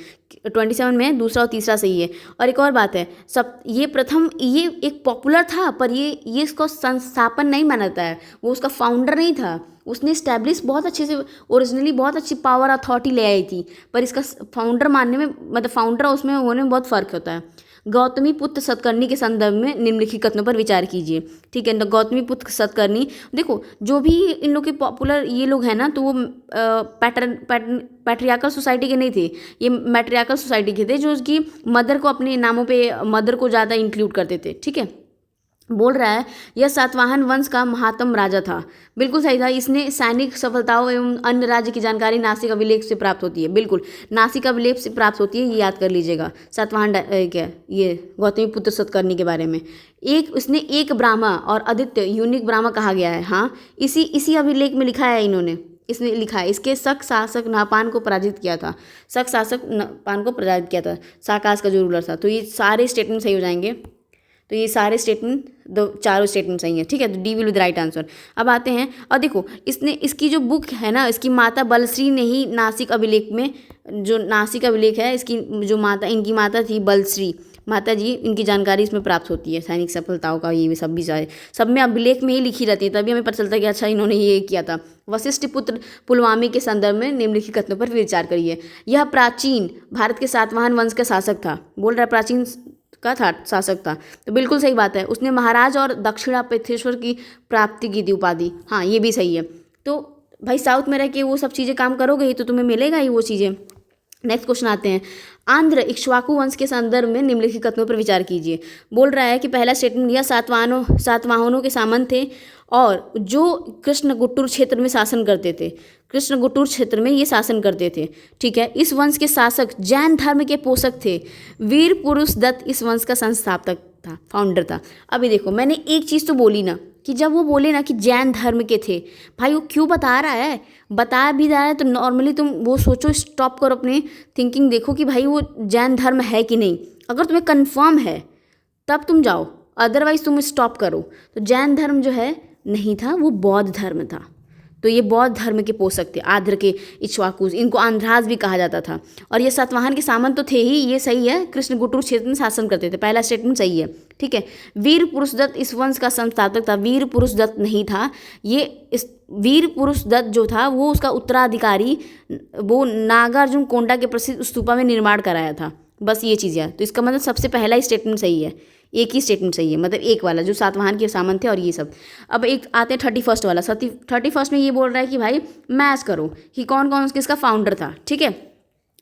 27 में दूसरा और तीसरा सही है। और एक और बात है, सब ये प्रथम ये एक पॉपुलर था, पर ये इसको संस्थापन नहीं मानता है, वो उसका फाउंडर नहीं था। उसने इस्टेब्लिश बहुत अच्छे से ओरिजिनली बहुत अच्छी पावर अथॉरिटी ले आई थी, पर इसका फाउंडर मानने में मतलब फाउंडर उसमें होने में बहुत फ़र्क होता है। गौतमी पुत्र सतकर्णी के संदर्भ में निम्नलिखित कथनों पर विचार कीजिए। ठीक है, गौतमी पुत्र सतकर्णी, देखो जो भी इन लोग के पॉपुलर ये लोग हैं ना, तो वो पैट्रियार्कल सोसाइटी के नहीं थे, ये मैट्रियार्कल सोसाइटी के थे, जो उसकी मदर को अपने नामों पे मदर को ज़्यादा इंक्लूड करते थे। ठीक है, बोल रहा है यह सातवाहन वंश का महात्म राजा था। बिल्कुल सही था। इसने सैनिक सफलताओं एवं अन्य राज्य की जानकारी नासिक अभिलेख से प्राप्त होती है। बिल्कुल, नासिक अभिलेख से प्राप्त होती है, ये याद कर लीजिएगा। सातवाहन क्या ये गौतमी पुत्र सतकर्णी के बारे में इसने एक ब्राह्मण और आदित्य यूनिक ब्राह्मण कहा गया है। हाँ, इसी अभिलेख में लिखा है, इन्होंने इसने लिखा है। इसके शक शासक नहपान को पराजित किया था। शक शासक नहपान को पराजित किया था, साकास का जो रूलर था। तो ये सारे स्टेटमेंट सही हो जाएंगे। तो ये सारे स्टेटमेंट, दो चारों स्टेटमेंट सही है। ठीक है, तो D will be the right answer. अब आते हैं और देखो, इसकी जो बुक है ना, इसकी माता बलश्री ने ही नासिक अभिलेख में, जो नासिक अभिलेख है, इसकी जो माता, इनकी माता थी बलश्री माता जी, इनकी जानकारी इसमें प्राप्त होती है। सैनिक सफलताओं का ये सब भी सारे सब में अभिलेख में ही लिखी रहती है, तभी हमें पता चलता है कि अच्छा इन्होंने ये किया था। वशिष्ठ पुत्र पुलवामी के संदर्भ में निम्नलिखित कथनों पर विचार करिए। यह प्राचीन भारत के सातवाहन वंश का शासक था। बोल रहा है प्राचीन का था शासक था, तो बिल्कुल सही बात है। उसने महाराज और दक्षिणापथेश्वर की प्राप्ति की थी उपाधि। हाँ, ये भी सही है। तो भाई साउथ में रह के वो सब चीज़ें काम करोगे ही तो तुम्हें मिलेगा ही वो चीज़ें। नेक्स्ट क्वेश्चन आते हैं। आंध्र इक्ष्वाकु वंश के संदर्भ में निम्नलिखित कथनों पर विचार कीजिए। बोल रहा है कि पहला स्टेटमेंट यह सातवाहनों के सामंत थे और जो कृष्णगुट्टूर क्षेत्र में शासन करते थे। कृष्णगुट्टूर क्षेत्र में ये शासन करते थे। ठीक है, इस वंश के शासक जैन धर्म के पोषक थे। वीर पुरुष दत्त इस वंश का संस्थापक था, फाउंडर था। अभी देखो, मैंने एक चीज़ तो बोली ना कि जब वो बोले ना कि जैन धर्म के थे, भाई वो क्यों बता रहा है, बता भी रहा है तो नॉर्मली तुम वो सोचो, स्टॉप करो अपनी थिंकिंग, देखो कि भाई वो जैन धर्म है कि नहीं। अगर तुम्हें कंफर्म है तब तुम जाओ, अदरवाइज तुम स्टॉप करो। तो जैन धर्म जो है नहीं था, वो बौद्ध धर्म था। तो ये बौद्ध धर्म के पोषक थे, आंध्र के इक्ष्वाकुस, इनको आंध्राज भी कहा जाता था। और ये सातवाहन के सामंत तो थे ही, ये सही है। कृष्णगुट्टूर क्षेत्र में शासन करते थे, पहला स्टेटमेंट सही है। ठीक है, वीर पुरुष दत्त इस वंश का संस्थापक था। वीर पुरुष दत्त नहीं था, ये इस वीर पुरुष दत्त जो था वो उसका उत्तराधिकारी, वो नागार्जुन कोंडा के प्रसिद्ध स्तूपा में निर्माण कराया था। बस ये चीज़ है। तो इसका मतलब सबसे पहला ही स्टेटमेंट सही है, एक ही स्टेटमेंट सही है, मतलब एक वाला जो सातवाहन के सामंत थे और ये सब। अब एक आते हैं 31 वाला। 31 में ये बोल रहा है कि भाई मैच करो कि कौन कौन किसका फाउंडर था। ठीक है,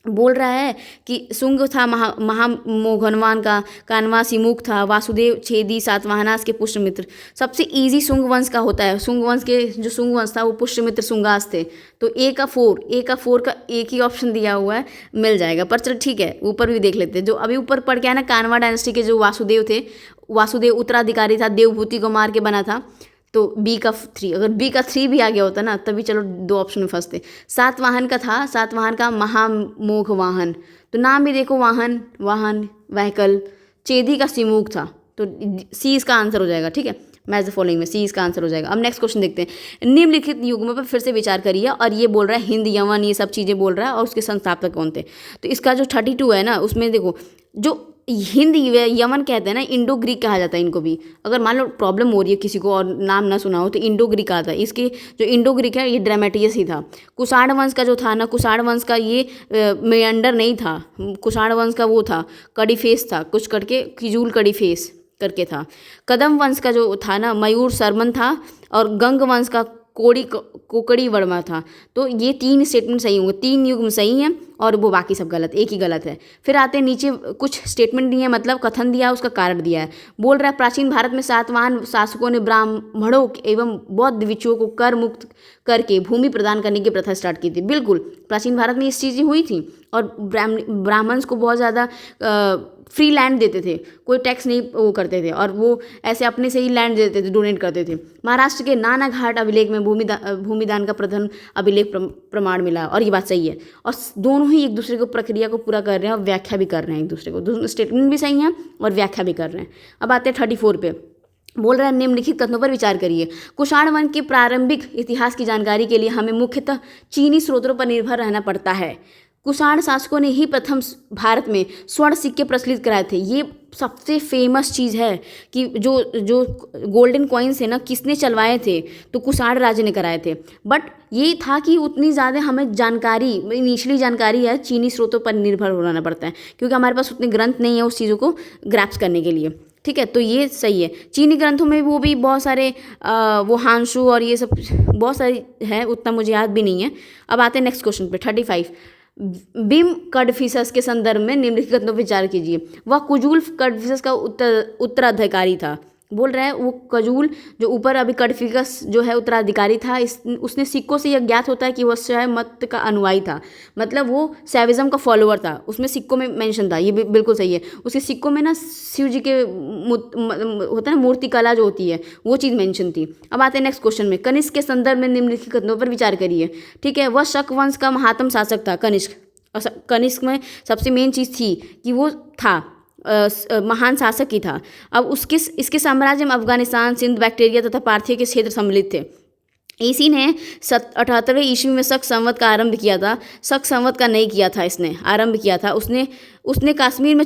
बोल रहा है कि शुंग था महामोघनवान का, कानवा सिमुख था, वासुदेव छेदी सातवाहनास के पुष्यमित्र। सबसे इजी शुंग वंश का होता है। शुंग वंश के जो शुंग वंश था वो पुष्यमित्र शुंगास थे। तो ए का 4 का एक ही ऑप्शन दिया हुआ है, मिल जाएगा। पर चल ठीक है, ऊपर भी देख लेते हैं। जो अभी ऊपर पढ़ के है ना, कानवा डायनेस्टी के जो वासुदेव थे, वासुदेव उत्तराधिकारी था, देवभूति को मार के बना था। तो बी का 3, अगर बी का 3 भी आ गया होता ना तभी चलो 2 ऑप्शन में फंसते। सातवाहन का था, सातवाहन का महामोघ वाहन, तो नाम भी देखो, वाहन व्हीकल। चेदी का सिमुख था, तो सी इसका आंसर हो जाएगा। ठीक है, मैच द फॉलोइंग में सी इसका आंसर हो जाएगा। अब नेक्स्ट क्वेश्चन देखते हैं। निम्नलिखित युग्मों पर फिर से विचार करिए। और ये बोल रहा है हिंद यवन, ये सब चीज़ें बोल रहा है और उसके संस्थापक कौन थे। तो इसका जो 32 है ना, उसमें देखो जो हिंद यमन कहते हैं ना, इंडो ग्रीक कहा जाता है इनको भी। अगर मान लो प्रॉब्लम हो रही है किसी को और नाम ना सुना हो तो इंडो ग्रीक आता है। इसके जो इंडो ग्रीक है ये ड्रामेटियस ही था। कुषाण वंश का जो था ना, कुषाण वंश का ये मेंडर नहीं था। कुषाण वंश का वो था कड़ीफेस था, कुछ करके खिजूल कड़ीफेस करके था। कदम वंश का जो था ना, मयूर शर्मन था। और गंग वंश का कोकड़ी वर्मा था। तो ये 3 स्टेटमेंट सही होंगे, 3 युग्म सही हैं और वो बाकी सब गलत, एक ही गलत है। फिर आते हैं नीचे, कुछ स्टेटमेंट दिए हैं, मतलब कथन दिया है, उसका कारण दिया है। बोल रहा है प्राचीन भारत में सातवाहन शासकों ने ब्राह्मणों एवं बौद्ध भिक्षुओं को कर मुक्त करके भूमि प्रदान करने की प्रथा स्टार्ट की थी। बिल्कुल, प्राचीन भारत में इस चीज़ें हुई थी और ब्राह्मण्स को बहुत ज़्यादा फ्री लैंड देते थे, कोई टैक्स नहीं वो करते थे और वो ऐसे अपने से ही लैंड देते थे, डोनेट करते थे। महाराष्ट्र के नानाघाट अभिलेख में भूमिदान का प्रथम अभिलेख प्रमाण मिला और ये बात सही है। और दोनों ही एक दूसरे को प्रक्रिया को पूरा कर रहे हैं और व्याख्या भी कर रहे हैं एक दूसरे को। दोनों स्टेटमेंट भी सही हैं और व्याख्या भी कर रहे हैं। अब आते हैं 34 पे। बोल रहा है निम्नलिखित कथनों पर विचार करिए। कुषाण वंश के प्रारंभिक इतिहास की जानकारी के लिए हमें मुख्यतः चीनी स्रोतों पर निर्भर रहना पड़ता है। कुषाण शासकों ने ही प्रथम भारत में स्वर्ण सिक्के प्रचलित कराए थे। ये सबसे फेमस चीज़ है कि जो जो गोल्डन कॉइन्स है ना, किसने चलवाए थे, तो कुषाण राज्य ने कराए थे। बट ये था कि उतनी ज़्यादा हमें जानकारी, इनिशियली जानकारी है, चीनी स्रोतों पर निर्भर होना पड़ता है, क्योंकि हमारे पास उतने ग्रंथ नहीं है उस चीज़ों को ग्रैप्स करने के लिए। ठीक है, तो ये सही है। चीनी ग्रंथों में वो भी बहुत सारे वो हांशु और ये सब बहुत सारी है, उतना मुझे याद भी नहीं है। अब आते हैं नेक्स्ट क्वेश्चन पे 35। बिम कड़फिसस के संदर्भ में निम्नलिखित कथनों पर विचार कीजिए। वह कुजूल कड़फिसस का उत्तराधिकारी था। बोल रहा है वो कजूल जो ऊपर अभी कड़फिसस जो है उत्तराधिकारी था। उसने सिक्कों से यह ज्ञात होता है कि वह शैव मत का अनुयायी था, मतलब वो शैविज्म का फॉलोअर था। उसमें सिक्कों में मेंशन था, ये बिल्कुल सही है। उसके सिक्कों में ना शिव जी के होता है ना मूर्ति कला जो होती है, वो चीज़ मेंशन थी। अब आते हैं नेक्स्ट क्वेश्चन में। कनिष्क के संदर्भ में निम्नलिखित कथनों पर विचार करिए। ठीक है, वह शक वंश का महात्म शासक था कनिष्क। और कनिष्क में सबसे मेन चीज़ थी कि वो था महान शासक ही था। अब इसके साम्राज्य में अफगानिस्तान, सिंध, बैक्टीरिया तथा पार्थिया के क्षेत्र सम्मिलित थे। इसी ने 78वें ईस्वी में शक संवत का आरंभ किया था। शक संवत का नहीं किया था, इसने आरंभ किया था। उसने कश्मीर में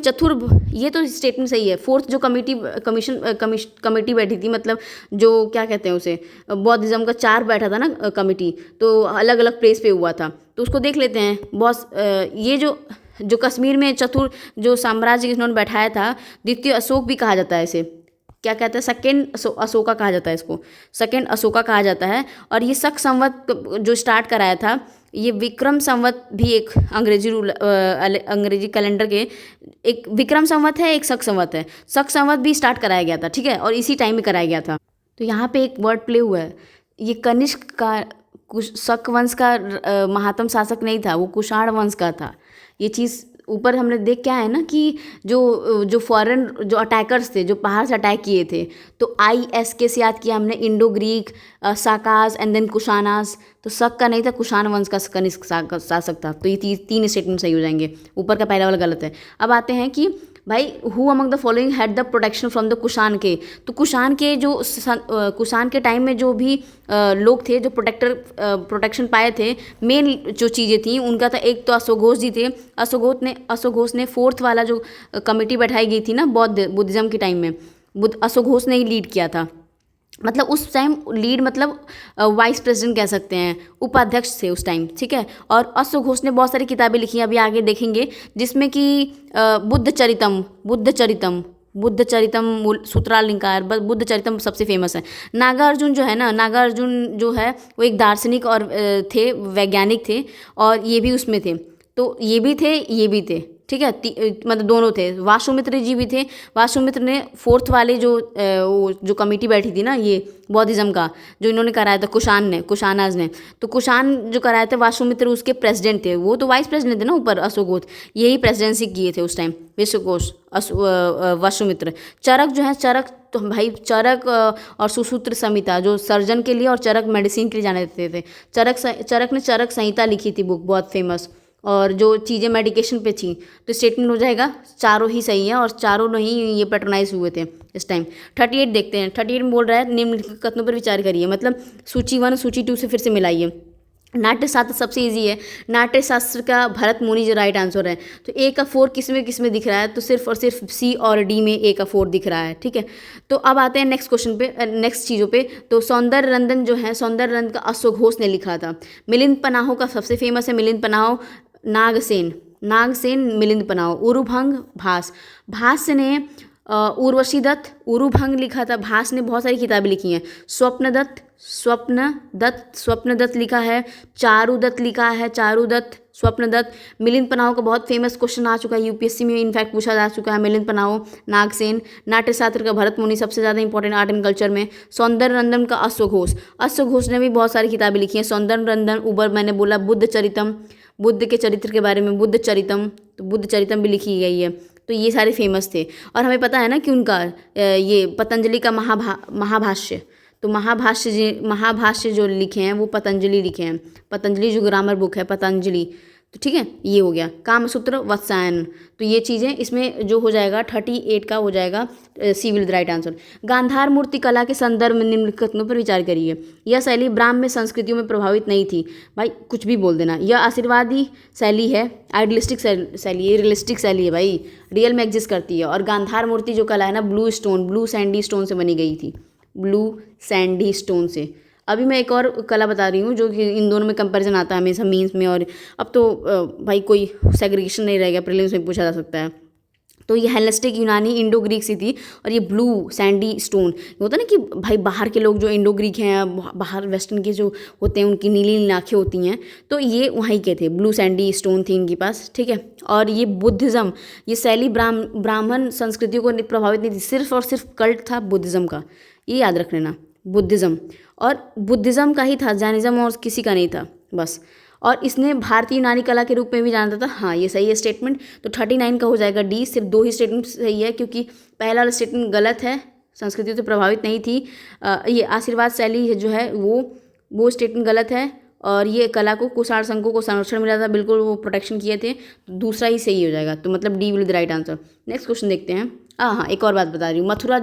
ये तो स्टेटमेंट सही है। फोर्थ जो कमेटी बैठी थी, मतलब जो क्या कहते हैं उसे, बौद्धिज्म का 4 बैठा था ना कमेटी, तो अलग अलग प्लेस पे हुआ था, तो उसको देख लेते हैं। बॉस ये जो कश्मीर में जो साम्राज्य इन्होंने बैठाया था, द्वितीय अशोक भी कहा जाता है इसे। क्या कहते हैं, सेकेंड अशोका कहा जाता है इसको, सेकेंड अशोका कहा जाता है। और ये शक संवत जो स्टार्ट कराया था, ये विक्रम संवत भी एक अंग्रेजी कैलेंडर के एक विक्रम संवत है, एक शक संवत है। शक संवत भी स्टार्ट कराया गया था, ठीक है, और इसी टाइम में कराया गया था। तो यहाँ पे एक वर्ड प्ले हुआ है। ये कनिष्क का शक वंश का महात्म शासक नहीं था, वो कुषाण वंश का था। ये चीज़ ऊपर हमने देख क्या है ना कि जो फॉरेन जो अटैकर्स थे, जो बाहर से अटैक किए थे, तो ISK से याद किया हमने, Indo Greek, साकास and then Kushanas. तो शक का नहीं था, कुषाण वंश का कनिष्क शासक था। तो ये 3 स्टेटमेंट सही हो जाएंगे, ऊपर का पहला वाला गलत है। अब आते हैं कि भाई who among the following had the protection from the Kushan के। तो कुषाण के कुषाण के टाइम में जो भी लोग थे जो प्रोटेक्शन पाए थे, मेन जो चीज़ें थी उनका था, एक तो अशोक जी थे। अशोक घोष ने 4th वाला जो कमेटी बैठाई गई थी ना बुद्धिज़्म के टाइम में, अशोक घोष ने ही लीड किया था। मतलब उस टाइम लीड मतलब वाइस प्रेसिडेंट कह सकते हैं, उपाध्यक्ष थे उस टाइम, ठीक है। और अशोक घोष ने बहुत सारी किताबें लिखी हैं, अभी आगे देखेंगे, जिसमें कि बुद्ध चरितम सूत्रालंकार, बुद्ध चरितम सबसे फेमस है। नागार्जुन जो है ना, नागार्जुन जो है वो एक दार्शनिक और थे, वैज्ञानिक थे, और ये भी उसमें थे। तो ये भी थे, ठीक है, मतलब दोनों थे। वासुमित्र जी भी थे। वासुमित्र ने 4th वाले जो कमेटी बैठी थी ना, ये बौद्धिज्म का जो इन्होंने कराया था, कुशानाज ने, तो कुशान जो कराया था, वासुमित्र उसके प्रेसिडेंट थे। वो तो वाइस प्रेसिडेंट थे ना ऊपर, अशोक घोष यही प्रेसिडेंसी किए थे उस टाइम, विश्वकोश वासुमित्र। चरक जो है, तो भाई चरक और सुसूत्र संहिता जो सर्जन के लिए और चरक मेडिसिन के लिए जाने देते थे। चरक ने चरक संहिता लिखी थी बुक, बहुत फेमस, और जो चीज़ें मेडिकेशन पे थी। तो स्टेटमेंट हो जाएगा चारों ही सही है, और चारों नहीं ये पैट्रोनाइज हुए थे इस टाइम। 38 देखते हैं। 38 में बोल रहा है निम्नलिखित कथनों पर विचार करिए, मतलब सूची 1 सूची 2 से फिर से मिलाइए। नाट्य शास्त्र सबसे इजी है। नाट्य शास्त्र का भरत मुनि जो राइट आंसर है। तो A का 4 किस में दिख रहा है, तो सिर्फ और सिर्फ C और D में A का 4 दिख रहा है, ठीक है। तो अब आते हैं नेक्स्ट क्वेश्चन पे, नेक्स्ट चीज़ों पे। तो सौंदर्य रंदन जो है, सौंदर्य रंदन का अशोक घोष ने लिखा था। मिलिंद पनाहो का सबसे फेमस है, मिलिंद पनाहो। नागसेन मिलिंद पनाहो। उरुभंग भास ने उर्वशी दत्त, उरुभंग लिखा था। भास ने बहुत सारी किताबें लिखी हैं। स्वप्नदत्त लिखा है। चारुदत्त लिखा है, स्वप्नदत्त। मिलिंद पनाहो का बहुत फेमस क्वेश्चन आ चुका है, UPSC में इनफैक्ट पूछा जा चुका है। मिलिंद पनाहो, नागसेन। नाट्य शास्त्र का भरत मुनि सबसे ज़्यादा इंपॉर्टेंट आर्ट एंड कल्चर में। सौंदर्य रंदन का अशोक घोष ने भी बहुत सारी किताबें लिखी हैं। सौंदर्य रंदन, ऊपर मैंने बोला बुद्ध चरितम, बुद्ध के चरित्र के बारे में, बुद्ध चरितम, तो बुद्ध चरितम भी लिखी गई है। तो ये सारे फेमस थे। और हमें पता है ना कि उनका ये पतंजलि का महाभाष्य, तो महाभाष्य जो लिखे हैं वो पतंजलि लिखे हैं। पतंजलि जो ग्रामर बुक है, पतंजलि, तो ठीक है, ये हो गया कामसूत्र वात्सायन। तो ये चीज़ें इसमें जो हो जाएगा 38 का हो जाएगा C will the right answer. Gandhara मूर्ति कला के संदर्भ में निम्नलिखित कथनों पर विचार करिए। यह शैली ब्राह्म्य संस्कृतियों में प्रभावित नहीं थी। भाई कुछ भी बोल देना। यह आशीर्वादी शैली है, आइडियलिस्टिक शैली, ये रियलिस्टिक शैली है भाई, रियल में एग्जिस्ट करती है। और गांधार मूर्ति जो कला है ना, ब्लू सैंडी स्टोन से बनी गई थी, ब्लू सैंडी स्टोन से। अभी मैं एक और कला बता रही हूँ जो कि इन दोनों में कंपैरिजन आता है हमेशा मीन्स में, और अब तो भाई कोई सेग्रीगेशन नहीं रह गया, प्रीलिम्स में पूछा जा सकता है। तो ये हेलेनिस्टिक यूनानी इंडो ग्रीक सी थी, और ये ब्लू सैंडी स्टोन होता है ना कि भाई बाहर के लोग जो इंडो ग्रीक हैं, बाहर वेस्टर्न के जो होते हैं उनकी नीली नीली आँखें होती हैं, तो ये वहीं के थे, ब्लू सैंडी स्टोन थी इनके पास, ठीक है। और ये बुद्धिज़्म, ये शैली ब्राह्मण संस्कृतियों को प्रभावित नहीं थी, सिर्फ और सिर्फ कल्ट था बुद्धिज़्म का, ये याद रख लेना, बुद्धिज़्म। और बुद्धिज़्म का ही था, जैनिज़्म और किसी का नहीं था बस। और इसने भारतीय यूनानी कला के रूप में भी जाना था। हाँ ये सही है स्टेटमेंट। तो 39 का हो जाएगा डी। सिर्फ 2 ही स्टेटमेंट सही है, क्योंकि पहला वाला स्टेटमेंट गलत है, संस्कृति से प्रभावित नहीं थी। ये आशीर्वाद शैली जो है वो स्टेटमेंट गलत है। और ये कला को कुषाण संघों को संरक्षण मिला था, बिल्कुल वो प्रोटेक्शन किए थे, तो दूसरा ही सही हो जाएगा। तो मतलब D will the right answer. Next question देखते हैं। हाँ एक और बात बता रही हूँ, मथुरा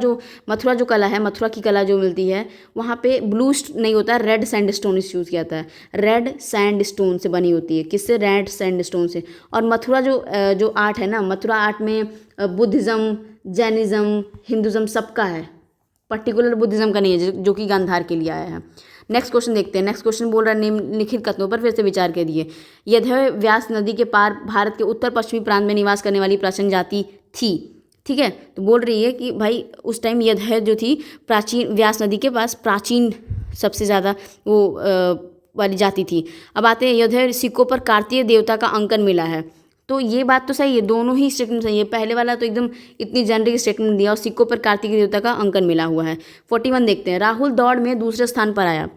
जो कला है, मथुरा की कला जो मिलती है वहाँ पे ब्लू नहीं होता है, रेड सैंडस्टोन यूज़ किया जाता है, रेड सैंडस्टोन से बनी होती है। किससे? रेड सैंडस्टोन से। और मथुरा जो आर्ट है ना, मथुरा आर्ट में बुद्धिज़्म, जैनिज़्म, हिंदुज़्म सबका है, पर्टिकुलर बुद्धिज़्म का नहीं है जो कि गांधार के लिए आया है। नेक्स्ट क्वेश्चन देखते हैं। नेक्स्ट क्वेश्चन बोल रहा है निम्नलिखित कथनों पर फिर से विचार करिए। यद्यपि व्यास नदी के पार भारत के उत्तर पश्चिमी प्रांत में निवास करने वाली प्राचीन जाति थी, ठीक है। तो बोल रही है कि भाई उस टाइम यद्य जो थी प्राचीन, व्यास नदी के पास प्राचीन सबसे ज़्यादा वो वाली जाति थी। अब आते हैं यद्य सिक्कों पर कार्तिक देवता का अंकन मिला है। तो ये बात तो सही है, दोनों ही स्टेटमेंट सही है। पहले वाला तो एकदम इतनी जेनरिक स्टेटमेंट दिया, और सिक्कों पर कार्तिक देवता का अंकन मिला हुआ है। 41 देखते हैं। राहुल दौड़ में दूसरे स्थान पर आया,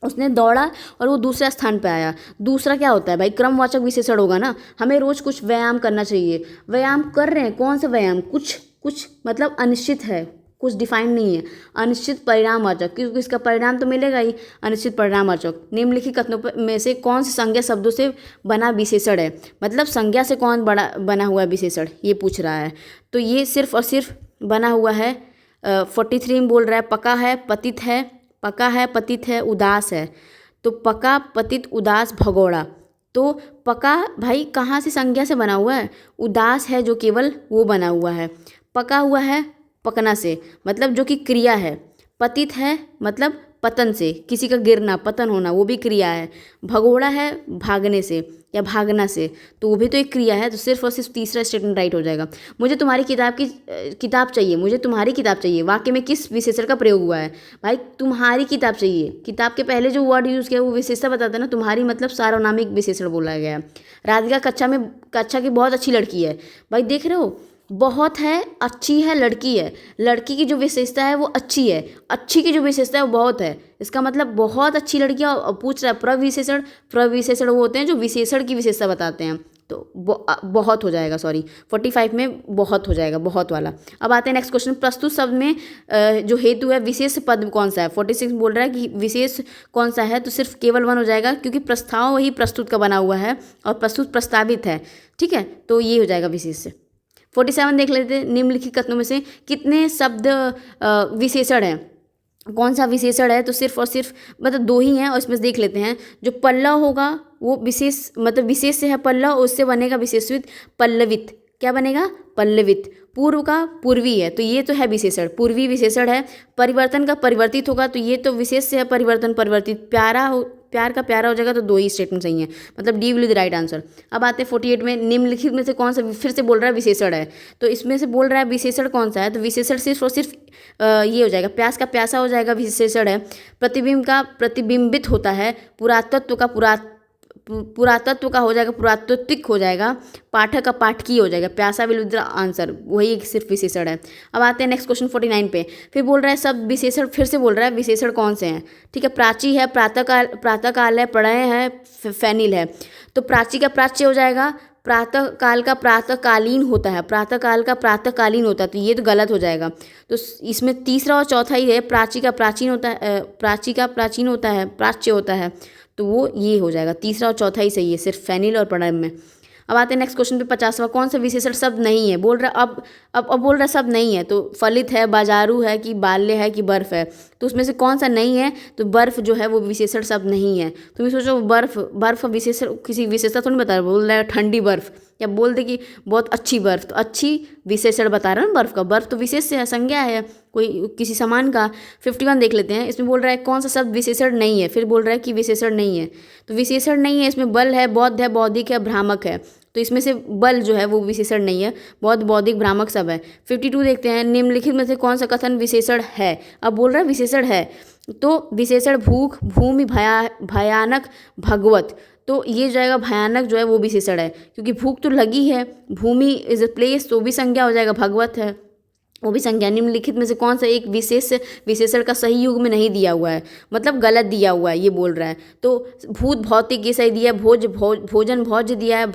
उसने दौड़ा और वो दूसरा स्थान पे आया। दूसरा क्या होता है भाई? क्रमवाचक विशेषण होगा ना। हमें रोज़ कुछ व्यायाम करना चाहिए। व्यायाम कर रहे हैं, कौन सा व्यायाम? कुछ मतलब अनिश्चित है, कुछ डिफाइंड नहीं है, अनिश्चित परिणामवाचक, क्योंकि इसका परिणाम तो मिलेगा ही, अनिश्चित परिणामवाचक। निम्नलिखित कथनों में से कौन से संज्ञा शब्दों से बना विशेषण है? मतलब संज्ञा से कौन बना हुआ है विशेषण, ये पूछ रहा है। तो ये सिर्फ और सिर्फ बना हुआ है 43 में बोल रहा है, पका है, पतित है, पका है, पतित है, उदास है। तो पका, पतित, उदास, भगोड़ा। तो पका भाई कहाँ से संज्ञा से बना हुआ है? उदास है जो केवल वो बना हुआ है। पका हुआ है पकना से, मतलब जो कि क्रिया है। पतित है मतलब पतन से, किसी का गिरना, पतन होना, वो भी क्रिया है। भगोड़ा है भागने से या भागना से, तो वो भी तो एक क्रिया है। तो सिर्फ और सिर्फ तीसरा स्टेटमेंट राइट हो जाएगा। मुझे तुम्हारी किताब चाहिए, मुझे तुम्हारी किताब चाहिए, वाक्य में किस विशेषण का प्रयोग हुआ है? भाई तुम्हारी किताब चाहिए, किताब के पहले जो वर्ड यूज़ किया वो विशेषता बताता है ना। तुम्हारी मतलब सार्वनामिक विशेषण बोला गया है। राधिका कक्षा की बहुत अच्छी लड़की है। भाई देख रहे हो, बहुत है, अच्छी है, लड़की है। लड़की की जो विशेषता है वो अच्छी है, अच्छी की जो विशेषता है वो बहुत है। इसका मतलब बहुत अच्छी लड़की है। और पूछ रहा है प्रविशेषण वो होते हैं जो विशेषण की विशेषता बताते हैं। तो बहुत हो जाएगा, सॉरी 45 में बहुत हो जाएगा, बहुत वाला। अब आते हैं नेक्स्ट क्वेश्चन। प्रस्तुत शब्द में जो हेतु है, विशेष पद कौन सा है? 46 बोल रहा है कि विशेष कौन सा है, तो सिर्फ केवल 1 हो जाएगा, क्योंकि प्रस्ताव वही प्रस्तुत का बना हुआ है और प्रस्तुत प्रस्तावित है, ठीक है। तो ये हो जाएगा विशेष से। 47 देख लेते हैं। निम्नलिखित कथनों में से कितने शब्द विशेषण हैं? कौन सा विशेषण है? तो सिर्फ और सिर्फ मतलब 2 ही हैं, और इसमें देख लेते हैं। जो पल्लव होगा वो विशेष, मतलब विशेष से है पल्लव, उससे बनेगा विशेषित पल्लवित। क्या बनेगा? पल्लवित। पूर्व का पूर्वी है, तो ये तो है विशेषण, पूर्वी विशेषण है। परिवर्तन का परिवर्तित होगा, तो ये तो विशेष से है परिवर्तन, परिवर्तित। प्यार का प्यारा हो जाएगा, तो 2 ही स्टेटमेंट सही हैं, मतलब D will the right answer. अब आते हैं 48 में। निम्नलिखित में से कौन सा, फिर से बोल रहा है विशेषण है, तो इसमें से बोल रहा है विशेषण कौन सा है? तो विशेषण सिर्फ और सिर्फ ये हो जाएगा, प्यास का प्यासा हो जाएगा, विशेषण है। प्रतिबिंब का प्रतिबिंबित होता है, पुरातत्व का पुरातत्व का हो जाएगा, पुरातात्विक हो जाएगा। पाठक का पाठकी हो जाएगा, प्यासा विल बी द आंसर, वही सिर्फ विशेषण है। अब आते हैं नेक्स्ट क्वेश्चन 49 पे। फिर बोल रहा है सब विशेषण, फिर से बोल रहा है विशेषण कौन से हैं, ठीक है। प्राची है, प्रातःकाल है, प्रलय है, फैनिल है। तो प्राची का प्राच्य हो जाएगा, प्रातःकाल का प्रातःकालीन होता है, प्रातःकाल का प्रातःकालीन होता है, तो ये तो गलत हो जाएगा। तो इसमें तीसरा और चौथा ही है। प्राची का प्राचीन होता है, प्राची का प्राचीन होता है, प्राच्य होता है, तो वो ये हो जाएगा, तीसरा और चौथा ही सही है सिर्फ फेनिल और प्रणब में। अब आते हैं नेक्स्ट क्वेश्चन पे 50वां, कौन सा विशेषण शब्द नहीं है, बोल रहा अब बोल रहा शब्द नहीं है, तो फलित है, बाजारू है, कि बाल्य है, कि बर्फ है, तो उसमें से कौन सा नहीं है, तो बर्फ जो है वो विशेषण शब्द नहीं है। तुम्हें सोचो बर्फ विशेषण किसी विशेषता थोड़ी बता रहा, बोल रहा है ठंडी बर्फ, या बोल दे कि बहुत अच्छी बर्फ, तो अच्छी विशेषण बता रहा है ना बर्फ का, बर्फ तो विशेष है, संज्ञा है कोई किसी सामान का। 51 देख लेते हैं, इसमें बोल रहा है कौन सा शब्द विशेषण नहीं है, फिर बोल रहा है कि विशेषण नहीं है, तो विशेषण नहीं है इसमें बल है, बौद्ध है, बौद्धिक है, भ्रामक है, तो इसमें से बल जो है वो विशेषण नहीं है, बौद्ध, बौद्धिक, भ्रामक सब है। 52 देखते हैं, निम्नलिखित में से कौन सा कथन विशेषण है, अब बोल रहा है विशेषण है, तो विशेषण भूख, भूमि, भयानक, भगवत, तो ये जाएगा भयानक जो है वो विशेषण है, क्योंकि भूख तो लगी है, भूमि इज अ प्लेस तो भी संज्ञा हो जाएगा, भगवत है वो भी संज्ञा। निम्नलिखित में से कौन सा एक विशेषण का सही युग में नहीं दिया हुआ है, मतलब गलत दिया हुआ है ये बोल रहा है, तो भूत, भौतिक ये सही दिया है, भोजन, भोज्य दिया है,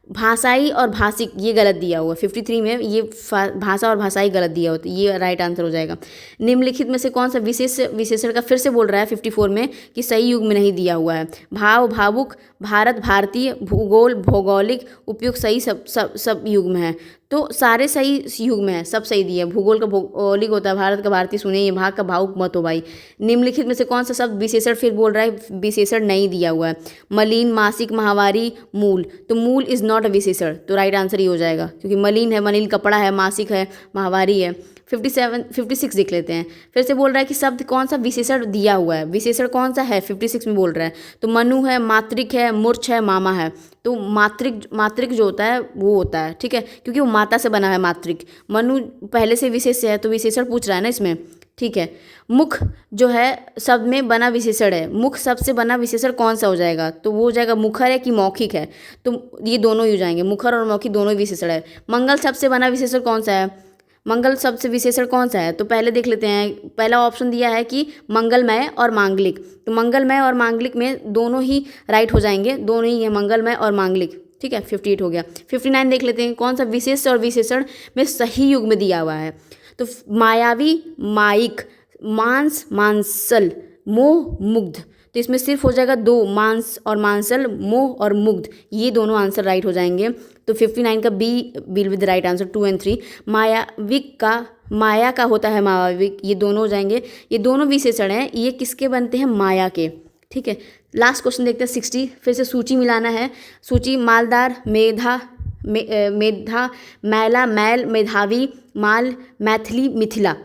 भाषाई और भाषिक ये गलत दिया हुआ है। 53 में ये भाषा और भाषाई गलत दिया होता है, ये राइट आंसर हो जाएगा। निम्नलिखित में से कौन सा विशेषण का फिर से बोल रहा है 54 में कि सही युग में नहीं दिया हुआ है, भाव, भावुक, भारत, भारतीय, भूगोल, भौगोलिक, उपयुक्त सही सब युग में है, तो सारे सही युग में है, सब सही दिया है। भूगोल का भौगोलिक होता है, भारत का भारतीय सुने, ये भाग का भावुक मत हो भाई। निम्नलिखित में से कौन सा शब्द विशेषण फिर बोल रहा है विशेषण नहीं दिया हुआ है, मलिन, मासिक, माहवारी, मूल, तो मूल इज नॉट अ विशेषण, तो राइट आंसर ही हो जाएगा, क्योंकि मलिन है, मलिन कपड़ा है, मासिक है, माहवारी है। 56 देख लेते हैं, फिर से बोल रहा है कि शब्द कौन सा विशेषण दिया हुआ है, विशेषण कौन सा है 56 में बोल रहा है, तो मनु है, मातृक है, मूर्छ है, मामा है, तो मातृक जो होता है वो होता है, ठीक है, क्योंकि वो माता से बना है मातृक, मनु पहले से विशेष है तो विशेषण पूछ रहा है ना इसमें, ठीक है। मुख जो है शब्द में बना विशेषण है, मुख शब्द से बना विशेषण कौन सा हो जाएगा, तो वो हो जाएगा मुखर है कि मौखिक है, तो ये दोनों ही हो जाएंगे, मुखर और मौखिक दोनों ही विशेषण है। मंगल शब्द से बना विशेषण कौन सा है, मंगल शब्द से विशेषण कौन सा है, तो पहले देख लेते हैं, पहला ऑप्शन दिया है कि मंगलमय और मांगलिक, तो मंगलमय और मांगलिक में दोनों ही राइट हो जाएंगे, दोनों ही है मंगलमय और मांगलिक, ठीक है। 58 हो गया। 59 देख लेते हैं, कौन सा विशेष और विशेषण में सही युग में दिया हुआ है, तो मायावी, माइक, मांस, मांसल, मोह, मुग्ध, तो इसमें सिर्फ हो जाएगा दो, मांस और मांसल, मोह और मुग्ध, ये दोनों आंसर राइट हो जाएंगे, तो 59 का B will with right answer 2 और 3। माया का होता है मायाविक, ये दोनों हो जाएंगे, ये दोनों विशेषण हैं, ये किसके बनते हैं, माया के, ठीक है। लास्ट क्वेश्चन देखते हैं 60, फिर से सूची मिलाना है, सूची मालदार, मेधा, मैला, मैल, मेधावी, माल, मैथिली, मिथिला,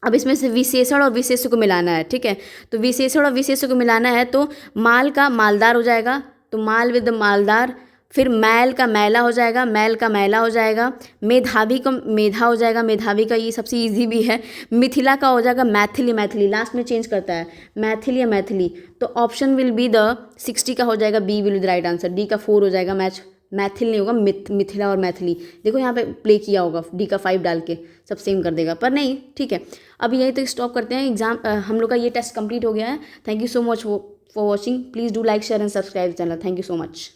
अब इसमें से विशेषण और विशेष्य को मिलाना है, ठीक है, तो विशेषण और विशेष्य को मिलाना है, तो माल का मालदार हो जाएगा, तो माल विद मालदार, फिर मैल का मैला हो जाएगा, मैल का मैला हो जाएगा, मेधावी का मेधा हो जाएगा, मेधावी का ये सबसे इजी भी है, मिथिला का हो जाएगा मैथिली, मैथिली लास्ट में चेंज करता है, मैथिली या मैथिली, तो ऑप्शन विल बी द 60 का हो जाएगा B will be the right answer, D का 4 हो जाएगा, मैथिल नहीं होगा, मिथिला और मैथिली, देखो यहाँ पे प्ले किया होगा, डी का 5 डाल के सब सेम कर देगा, पर नहीं, ठीक है। अब यहीं तक स्टॉप करते हैं, एग्जाम हम लोग का ये टेस्ट कंप्लीट हो गया है। Thank you so much for watching, please do like, share and subscribe channel, thank you so much.